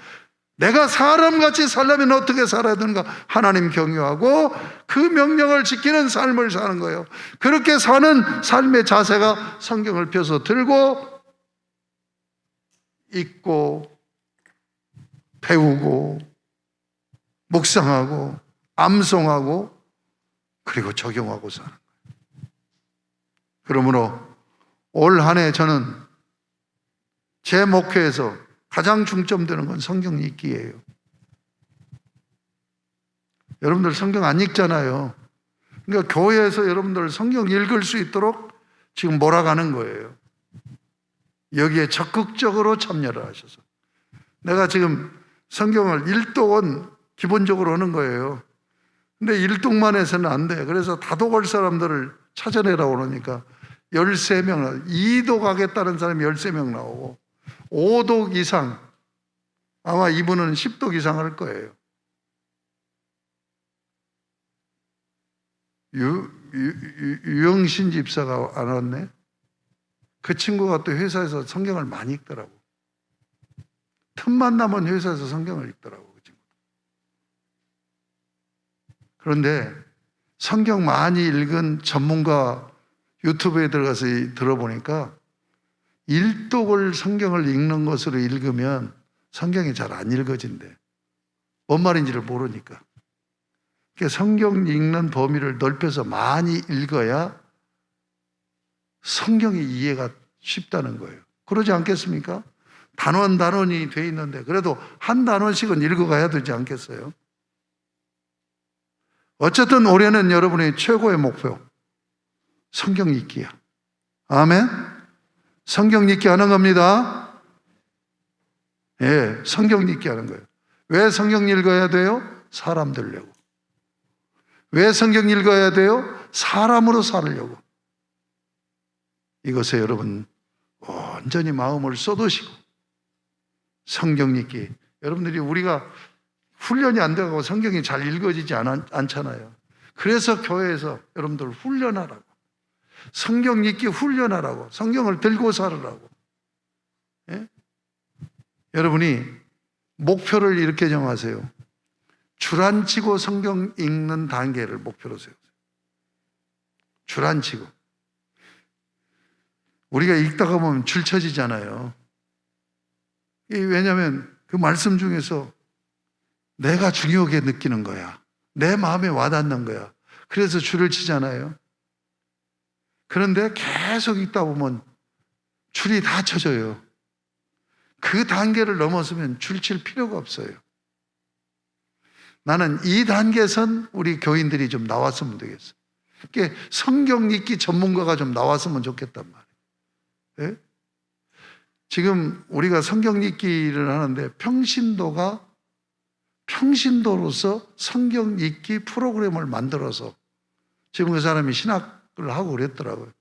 내가 사람같이 살려면 어떻게 살아야 되는가? 하나님 경외하고 그 명령을 지키는 삶을 사는 거예요. 그렇게 사는 삶의 자세가 성경을 펴서 들고 읽고 배우고 묵상하고 암송하고 그리고 적용하고 사는 거예요. 그러므로 올 한 해 저는 제 목회에서 가장 중점되는 건 성경 읽기예요. 여러분들 성경 안 읽잖아요. 그러니까 교회에서 여러분들 성경 읽을 수 있도록 지금 몰아가는 거예요. 여기에 적극적으로 참여를 하셔서. 내가 지금 성경을 일독은 기본적으로 하는 거예요. 근데 일독만 해서는 안 돼. 그래서 다독할 사람들을 찾아내라고 그러니까 13명, 2독 하겠다는 사람이 13명 나오고 5독 이상, 아마 이분은 10독 이상 할 거예요. 유영신 집사가 안 왔네? 그 친구가 또 회사에서 성경을 많이 읽더라고. 틈만 나면 회사에서 성경을 읽더라고, 그 친구. 그런데 성경 많이 읽은 전문가 유튜브에 들어가서 들어보니까 일독을 성경을 읽는 것으로 읽으면 성경이 잘 안 읽어진대. 뭔 말인지를 모르니까. 그러니까 성경 읽는 범위를 넓혀서 많이 읽어야 성경의 이해가 쉽다는 거예요. 그러지 않겠습니까? 단원이 돼 있는데 그래도 한 단원씩은 읽어가야 되지 않겠어요? 어쨌든 올해는 여러분의 최고의 목표 성경 읽기야. 아멘? 성경 읽기 하는 겁니다. 예, 성경 읽기 하는 거예요. 왜 성경 읽어야 돼요? 사람 되려고. 왜 성경 읽어야 돼요? 사람으로 살려고. 이것에 여러분 온전히 마음을 쏟으시고 성경 읽기. 여러분들이 우리가 훈련이 안 되고 성경이 잘 읽어지지 않잖아요. 그래서 교회에서 여러분들 훈련하라고. 성경 읽기 훈련하라고. 성경을 들고 살으라고. 예? 여러분이 목표를 이렇게 정하세요. 주란치고 성경 읽는 단계를 목표로 세우세요. 주란치고. 우리가 읽다가 보면 줄 쳐지잖아요. 왜냐하면 그 말씀 중에서 내가 중요하게 느끼는 거야. 내 마음에 와닿는 거야. 그래서 줄을 치잖아요. 그런데 계속 있다 보면 줄이 다 쳐져요. 그 단계를 넘어서면 줄 칠 필요가 없어요. 나는 이 단계선 우리 교인들이 좀 나왔으면 되겠어. 그러니까 성경 읽기 전문가가 좀 나왔으면 좋겠단 말이에요. 예? 지금 우리가 성경 읽기를 하는데 평신도로서 성경 읽기 프로그램을 만들어서 지금 그 사람이 신학을 하고 그랬더라고요.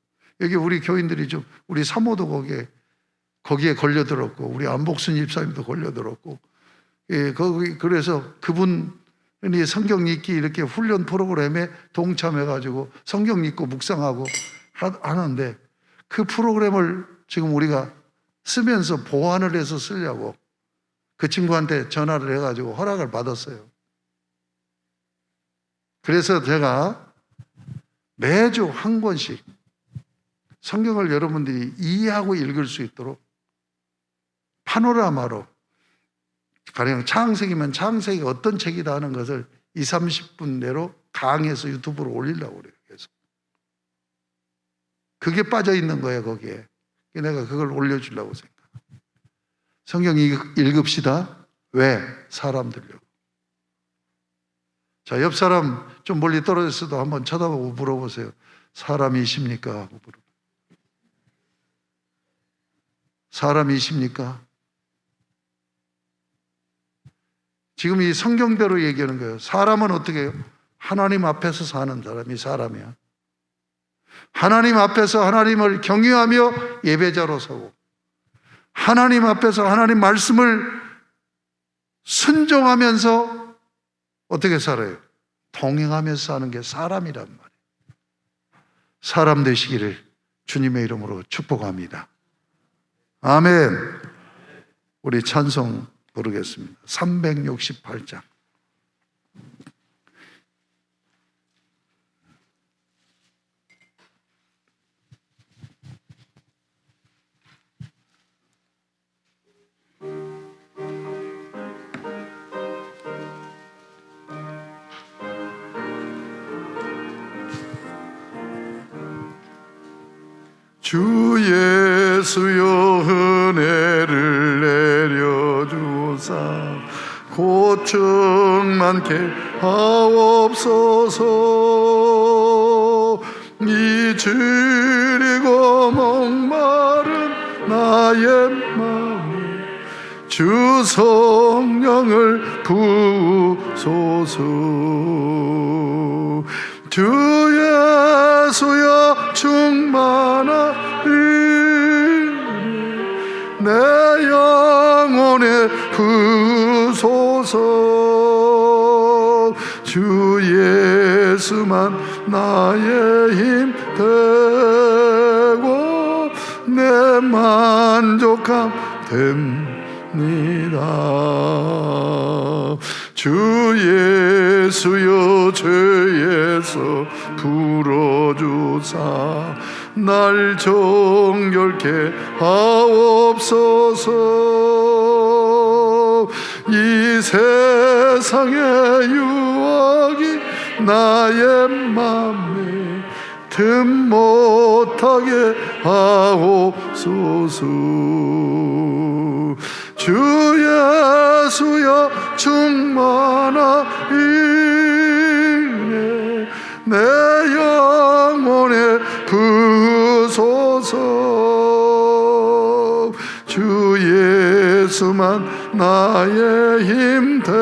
여기 우리 교인들이 좀, 우리 사모도 거기에 걸려들었고, 우리 안복순 집사님도 걸려들었고, 예, 그래서 그분이 성경 읽기 이렇게 훈련 프로그램에 동참해가지고 성경 읽고 묵상하고 하는데, 그 프로그램을 지금 우리가 쓰면서 보완을 해서 쓰려고 그 친구한테 전화를 해가지고 허락을 받았어요. 그래서 제가 매주 한 권씩 성경을 여러분들이 이해하고 읽을 수 있도록 파노라마로, 가령 창세기면 창세기가 어떤 책이다 하는 것을 20-30분 내로 강의해서 유튜브로 올리려고 그래요. 계속. 그게 빠져 있는 거예요, 거기에. 내가 그걸 올려주려고 생각해요. 성경 읽읍시다. 왜? 사람 들려고. 자, 옆 사람 좀 멀리 떨어졌어도 한번 쳐다보고 물어보세요. 사람이십니까? 하고 물어보세요. 사람이십니까? 지금 이 성경대로 얘기하는 거예요. 사람은 어떻게 해요? 하나님 앞에서 사는 사람이 사람이야. 하나님 앞에서 하나님을 경외하며 예배자로 서고, 하나님 앞에서 하나님 말씀을 순종하면서 어떻게 살아요? 동행하면서 사는 게 사람이란 말이에요. 사람 되시기를 주님의 이름으로 축복합니다. 아멘. 우리 찬송 부르겠습니다. 368장. 주 예수여 은혜를 내려주사 고충 많게 하옵소서. 잊으리고 목마른 나의 마음에 주 성령을 부으소서. 주 예수여 충만하리 내 영혼에 부으소서. 주 예수만 나의 힘 되고 내 만족함 됩니다. 주 예수여 죄에서 풀어주사 날 정결케 하옵소서. 이 세상의 유혹이 나의 맘에 틈 못하게 하옵소서. 주 예수여 충만하리 내 영혼에 부으소서. 주 예수만 나의 힘 되고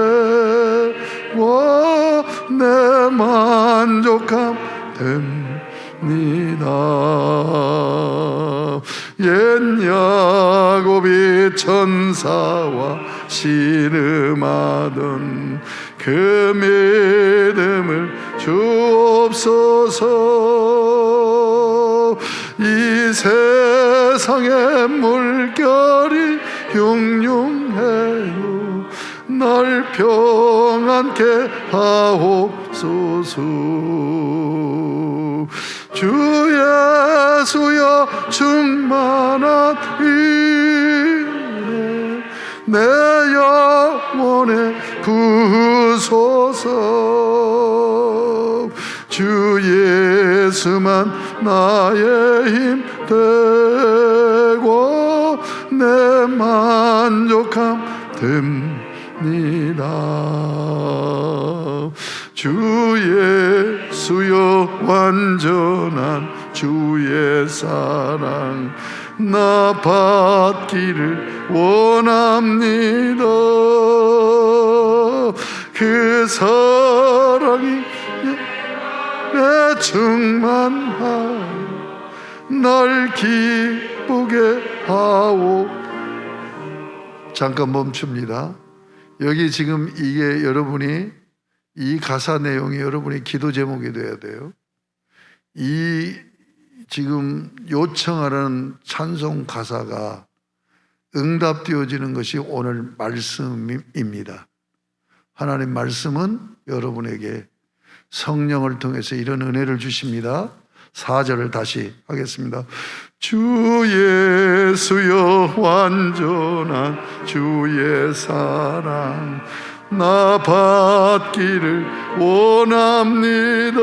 내 만족함 됩니다. 옛 야곱이 천사와 씨름하던 그 믿음을 주옵소서. 이 세상의 물결이 흉흉해도 날 평안케 하옵소서. 주 예수여 충만한 은혜 내 영혼에 부으소서. 주 예수만 나의 힘 되고 내 만족함 됩니다. 주 예수여 완전한 주의 사랑 나 받기를 원합니다. 그 사랑이 내 충만하여 날 기쁘게 하오. 잠깐 멈춥니다. 여기 지금 이게 여러분이 이 가사 내용이 여러분의 기도 제목이 돼야 돼요. 이 지금 요청하는 찬송 가사가 응답되어지는 것이 오늘 말씀입니다. 하나님 말씀은 여러분에게 성령을 통해서 이런 은혜를 주십니다. 4절을 다시 하겠습니다. 주 예수여 완전한 주의 사랑 나 받기를 원합니다.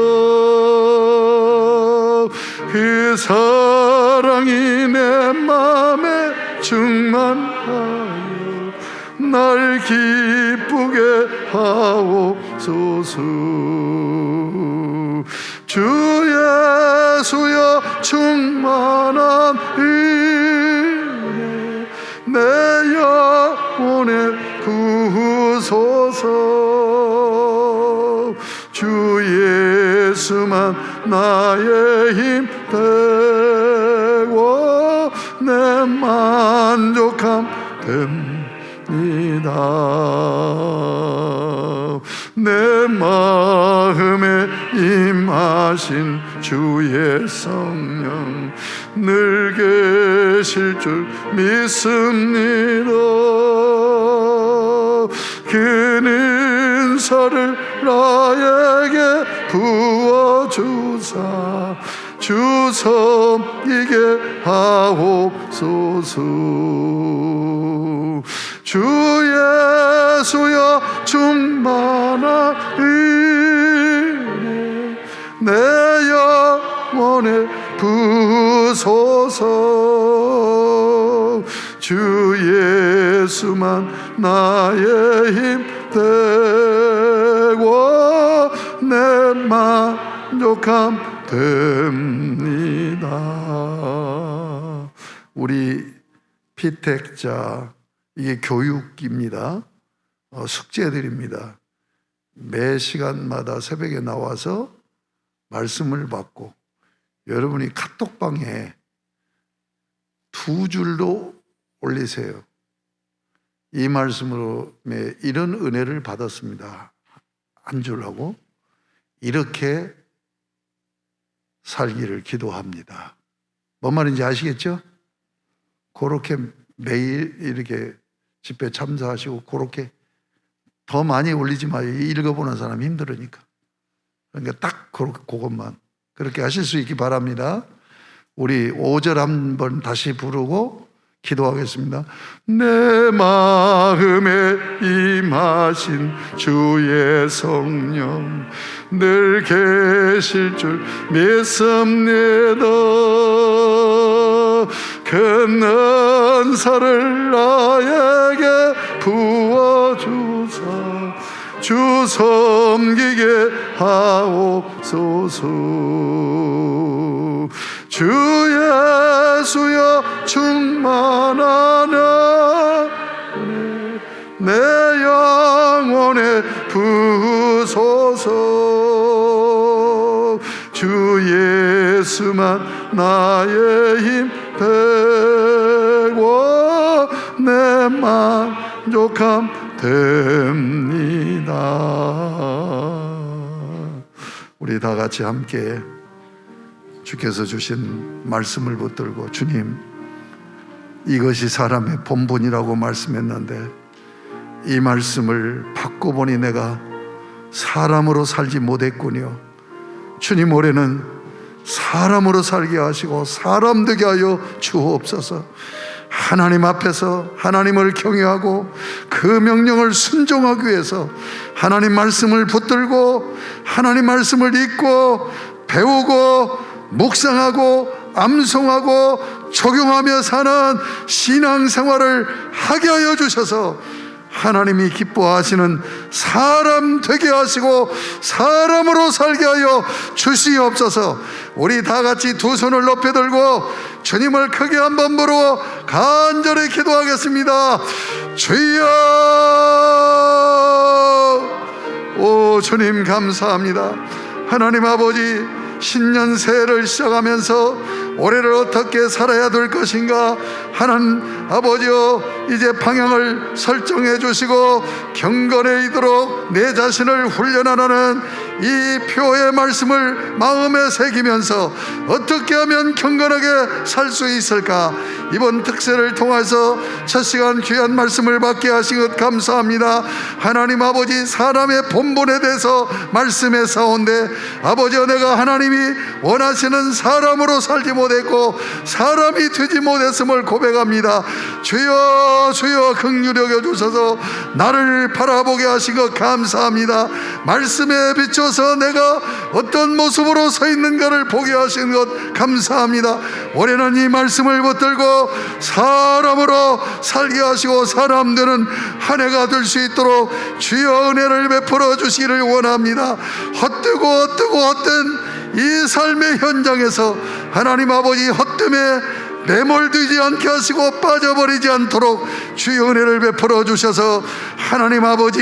그 사랑이 내 맘에 충만하여 날 기쁘게 하옵소서. 주 예수여 충만한 은혜 내 영혼에 구소서. 주 예수만 나의 힘 되고 내 만족함 됩니다. 내 마음에 임하신 주의 성령 늘 계실 줄 믿습니다. 그 은사를 나에게 부어주사 주 섬기게 하옵소서. 주 예수여 충만한 은혜 내 영혼에 부소서. 주 예수만 나의 힘 되고 내 만족함 됩니다. 우리 피택자 이게 교육입니다. 숙제들입니다. 매 시간마다 새벽에 나와서 말씀을 받고 여러분이 카톡방에 2줄로 올리세요. 이 말씀으로 이런 은혜를 받았습니다. 한 줄하고 이렇게 살기를 기도합니다. 뭔 말인지 아시겠죠? 그렇게 매일 이렇게 집회 참사하시고 그렇게 더 많이 올리지 마요. 읽어보는 사람 힘들으니까. 그러니까 딱 그것만 그렇게 하실 수 있기 바랍니다. 우리 5절 한번 다시 부르고 기도하겠습니다. 내 마음에 임하신 주의 성령 늘 계실 줄 믿습니다. 그 은사를 나에게 부어주사 주 섬기게 하옵소서. 주 예수여 충만한 은혜 내 영혼에 부소서. 주 예수만 나의 힘 되고 내 만족함 됩니다. 우리 다 같이 함께 주께서 주신 말씀을 붙들고 주님, 이것이 사람의 본분이라고 말씀했는데 이 말씀을 받고 보니 내가 사람으로 살지 못했군요. 주님, 올해는 사람으로 살게 하시고 사람 되게 하여 주옵소서. 하나님 앞에서 하나님을 경외하고 그 명령을 순종하기 위해서 하나님 말씀을 붙들고 하나님 말씀을 읽고 배우고 묵상하고 암송하고 적용하며 사는 신앙생활을 하게 하여 주셔서 하나님이 기뻐하시는 사람 되게 하시고 사람으로 살게 하여 주시옵소서. 우리 다 같이 두 손을 높이 들고 주님을 크게 한번 부르고 간절히 기도하겠습니다. 주여, 오 주님 감사합니다. 하나님 아버지, 신년 새해를 시작하면서 올해를 어떻게 살아야 될 것인가, 하나님 아버지여, 이제 방향을 설정해 주시고 경건에 이르도록 내 자신을 훈련하라는 이 표의 말씀을 마음에 새기면서 어떻게 하면 경건하게 살 수 있을까, 이번 특세를 통해서 첫 시간 귀한 말씀을 받게 하신 것 감사합니다. 하나님 아버지, 사람의 본분에 대해서 말씀해 사온데 아버지여, 내가 하나님이 원하시는 사람으로 살지 못했고 사람이 되지 못했음을 고백합니다. 주여, 주여 긍휼히 여겨 주셔서 나를 바라보게 하신 것 감사합니다. 말씀에 비춰서 내가 어떤 모습으로 서 있는가를 보게 하신 것 감사합니다. 올해는 이 말씀을 붙들고 사람으로 살게 하시고 사람 되는 한 해가 될 수 있도록 주여 은혜를 베풀어 주시기를 원합니다. 헛되고 헛된 이 삶의 현장에서 하나님 아버지 헛됨에 매몰되지 않게 하시고 빠져버리지 않도록 주의 은혜를 베풀어 주셔서 하나님 아버지,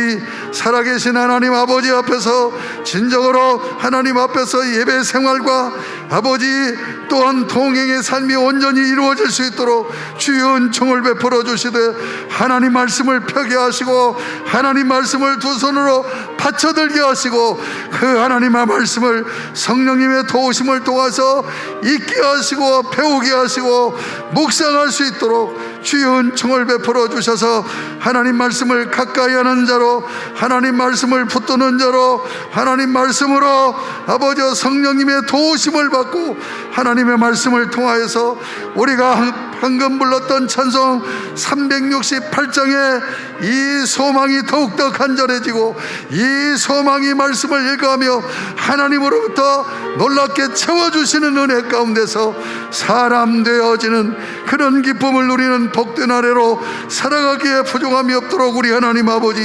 살아계신 하나님 아버지 앞에서 진정으로 하나님 앞에서 예배 생활과 아버지 또한 동행의 삶이 온전히 이루어질 수 있도록 주의 은총을 베풀어 주시되 하나님 말씀을 펴게 하시고 하나님 말씀을 두 손으로 받쳐들게 하시고 그 하나님의 말씀을 성령님의 도우심을 도와서 읽게 하시고 배우게 하시고 묵상할 수 있도록 주의 은총을 베풀어 주셔서 하나님 말씀을 가까이 하는 자로, 하나님 말씀을 붙드는 자로, 하나님 말씀으로 아버지 성령님의 도우심을 받고 하나님의 말씀을 통하여서 우리가 방금 불렀던 찬송 368장의 이 소망이 더욱더 간절해지고 이 소망이 말씀을 읽어가며 하나님으로부터 놀랍게 채워주시는 은혜 가운데서 사람 되어지는 그런 기쁨을 누리는 복된 아래로 살아가기에 부족함이 없도록 우리 하나님 아버지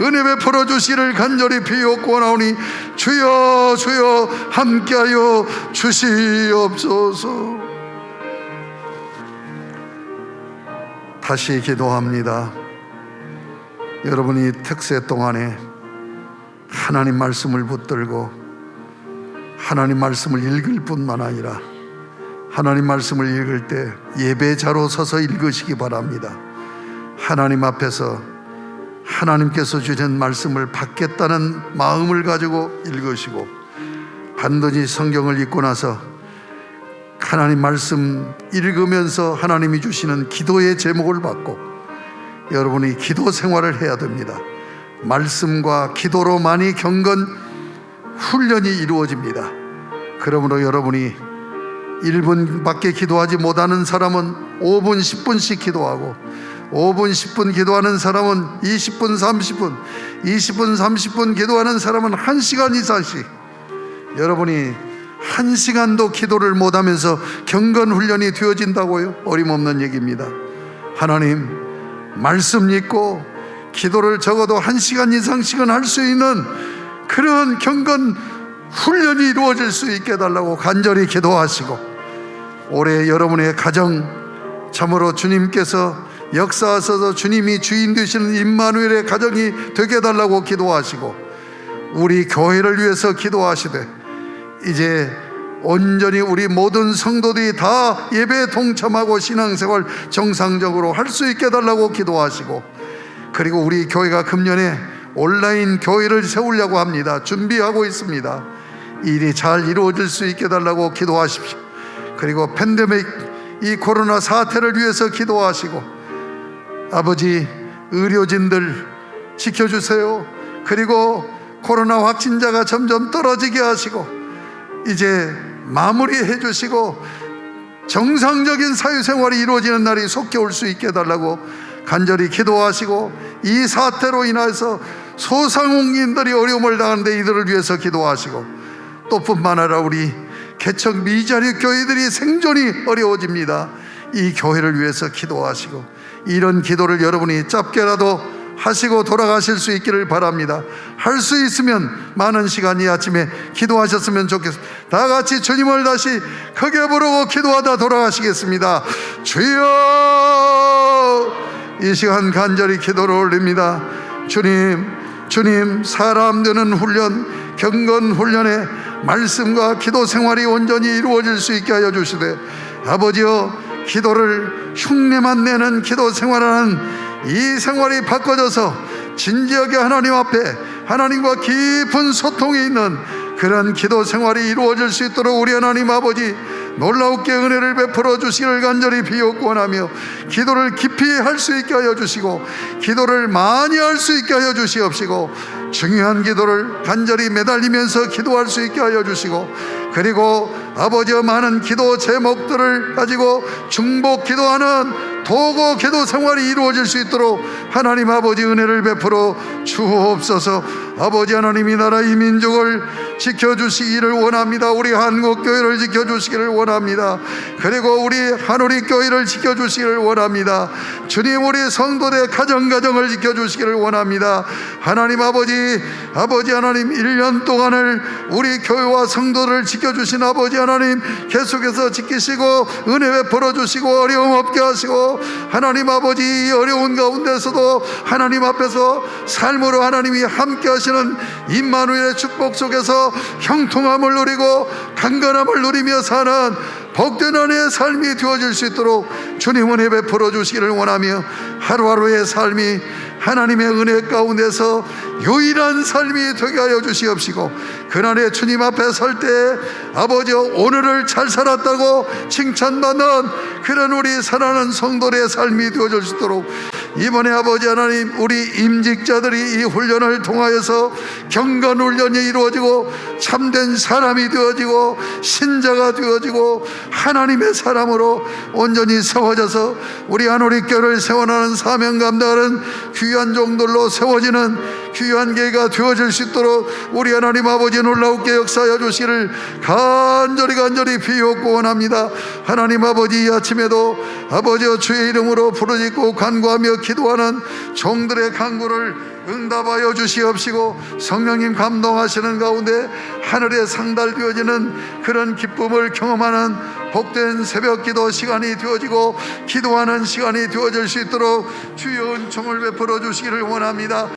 은혜 베풀어 주시기를 간절히 비옵고 나오니 주여, 주여 함께하여 주시옵소서. 다시 기도합니다. 여러분이 특세 동안에 하나님 말씀을 붙들고 하나님 말씀을 읽을 뿐만 아니라 하나님 말씀을 읽을 때 예배자로 서서 읽으시기 바랍니다. 하나님 앞에서 하나님께서 주신 말씀을 받겠다는 마음을 가지고 읽으시고 반드시 성경을 읽고 나서 하나님 말씀 읽으면서 하나님이 주시는 기도의 제목을 받고 여러분이 기도 생활을 해야 됩니다. 말씀과 기도로만이 경건 훈련이 이루어집니다. 그러므로 여러분이 1분밖에 기도하지 못하는 사람은 5분 10분씩 기도하고 5분 10분 기도하는 사람은 20분 30분 20분 30분 기도하는 사람은 1시간 이상씩, 여러분이 1시간도 기도를 못하면서 경건 훈련이 되어진다고요? 어림없는 얘기입니다. 하나님 말씀 읽고 기도를 적어도 1시간 이상씩은 할 수 있는 그런 경건 훈련이 이루어질 수 있게 해달라고 간절히 기도하시고, 올해 여러분의 가정 참으로 주님께서 역사하셔서 주님이 주인 되시는 임마누엘의 가정이 되게 해달라고 기도하시고, 우리 교회를 위해서 기도하시되 이제 온전히 우리 모든 성도들이 다 예배에 동참하고 신앙생활 정상적으로 할 수 있게 해달라고 기도하시고, 그리고 우리 교회가 금년에 온라인 교회를 세우려고 합니다. 준비하고 있습니다. 일이 잘 이루어질 수 있게 해달라고 기도하십시오. 그리고 팬데믹 이 코로나 사태를 위해서 기도하시고, 아버지 의료진들 지켜주세요. 그리고 코로나 확진자가 점점 떨어지게 하시고 이제 마무리해 주시고 정상적인 사회생활이 이루어지는 날이 속히 올 수 있게 해달라고 간절히 기도하시고, 이 사태로 인해서 소상공인들이 어려움을 당하는데 이들을 위해서 기도하시고, 또 뿐만 아니라 우리 개척 미자리 교회들이 생존이 어려워집니다. 이 교회를 위해서 기도하시고, 이런 기도를 여러분이 짧게라도 하시고 돌아가실 수 있기를 바랍니다. 할 수 있으면 많은 시간 이 아침에 기도하셨으면 좋겠습니다. 다 같이 주님을 다시 크게 부르고 기도하다 돌아가시겠습니다. 주여, 이 시간 간절히 기도를 올립니다. 주님, 사람 되는 훈련, 경건 훈련에 말씀과 기도 생활이 온전히 이루어질 수 있게 하여 주시되, 아버지여, 기도를 흉내만 내는 기도 생활하는 이 생활이 바꿔져서 진지하게 하나님 앞에 하나님과 깊은 소통이 있는 그런 기도 생활이 이루어질 수 있도록 우리 하나님 아버지 놀라우게 은혜를 베풀어 주시기를 간절히 비옵고 원하며, 기도를 깊이 할 수 있게 하여 주시고 기도를 많이 할 수 있게 하여 주시옵시고, 중요한 기도를 간절히 매달리면서 기도할 수 있게 하여 주시고, 그리고 아버지와 많은 기도 제목들을 가지고 중복 기도하는 도구 기도 생활이 이루어질 수 있도록 하나님 아버지 은혜를 베풀어 주옵소서. 아버지 하나님, 이 나라 이 민족을 지켜주시기를 원합니다. 우리 한국교회를 지켜주시기를 원합니다. 그리고 우리 한우리교회를 지켜주시기를 원합니다. 주님, 우리 성도들 가정을 지켜주시기를 원합니다. 하나님 아버지 하나님, 1년 동안을 우리 교회와 성도를 지켜주신 아버지 하나님, 계속해서 지키시고 은혜 베풀어 주시고 어려움 없게 하시고, 하나님 아버지 어려운 가운데서도 하나님 앞에서 삶으로 하나님이 함께 하시는 임마누엘의 축복 속에서 형통함을 누리고 강건함을 누리며 사는 복된 은혜의 삶이 되어질 수 있도록 주님 은혜 베풀어 주시기를 원하며, 하루하루의 삶이 하나님의 은혜 가운데서 유일한 삶이 되게 하여 주시옵시고, 그날에 주님 앞에 설 때 아버지 오늘을 잘 살았다고 칭찬받는 그런 우리 사랑하는 성도의 삶이 되어질 수 있도록, 이번에 아버지 하나님, 우리 임직자들이 이 훈련을 통하여서 경건 훈련이 이루어지고 참된 사람이 되어지고 신자가 되어지고 하나님의 사람으로 온전히 세워져서 우리 한우리교회를 세워나가는 사명 감당하는 귀한 종들로 세워지는 귀한 계가 되어질 수 있도록 우리 하나님 아버지 놀라우게 역사하여 주시기를 간절히 비옵고 원합니다. 하나님 아버지, 이 아침에도 아버지 주의 이름으로 부르짖고 간구하며 기도하는 종들의 간구를 응답하여 주시옵시고, 성령님 감동하시는 가운데 하늘에 상달되어지는 그런 기쁨을 경험하는 복된 새벽기도 시간이 되어지고 기도하는 시간이 되어질 수 있도록 주의 은총을 베풀어 주시기를 원합니다.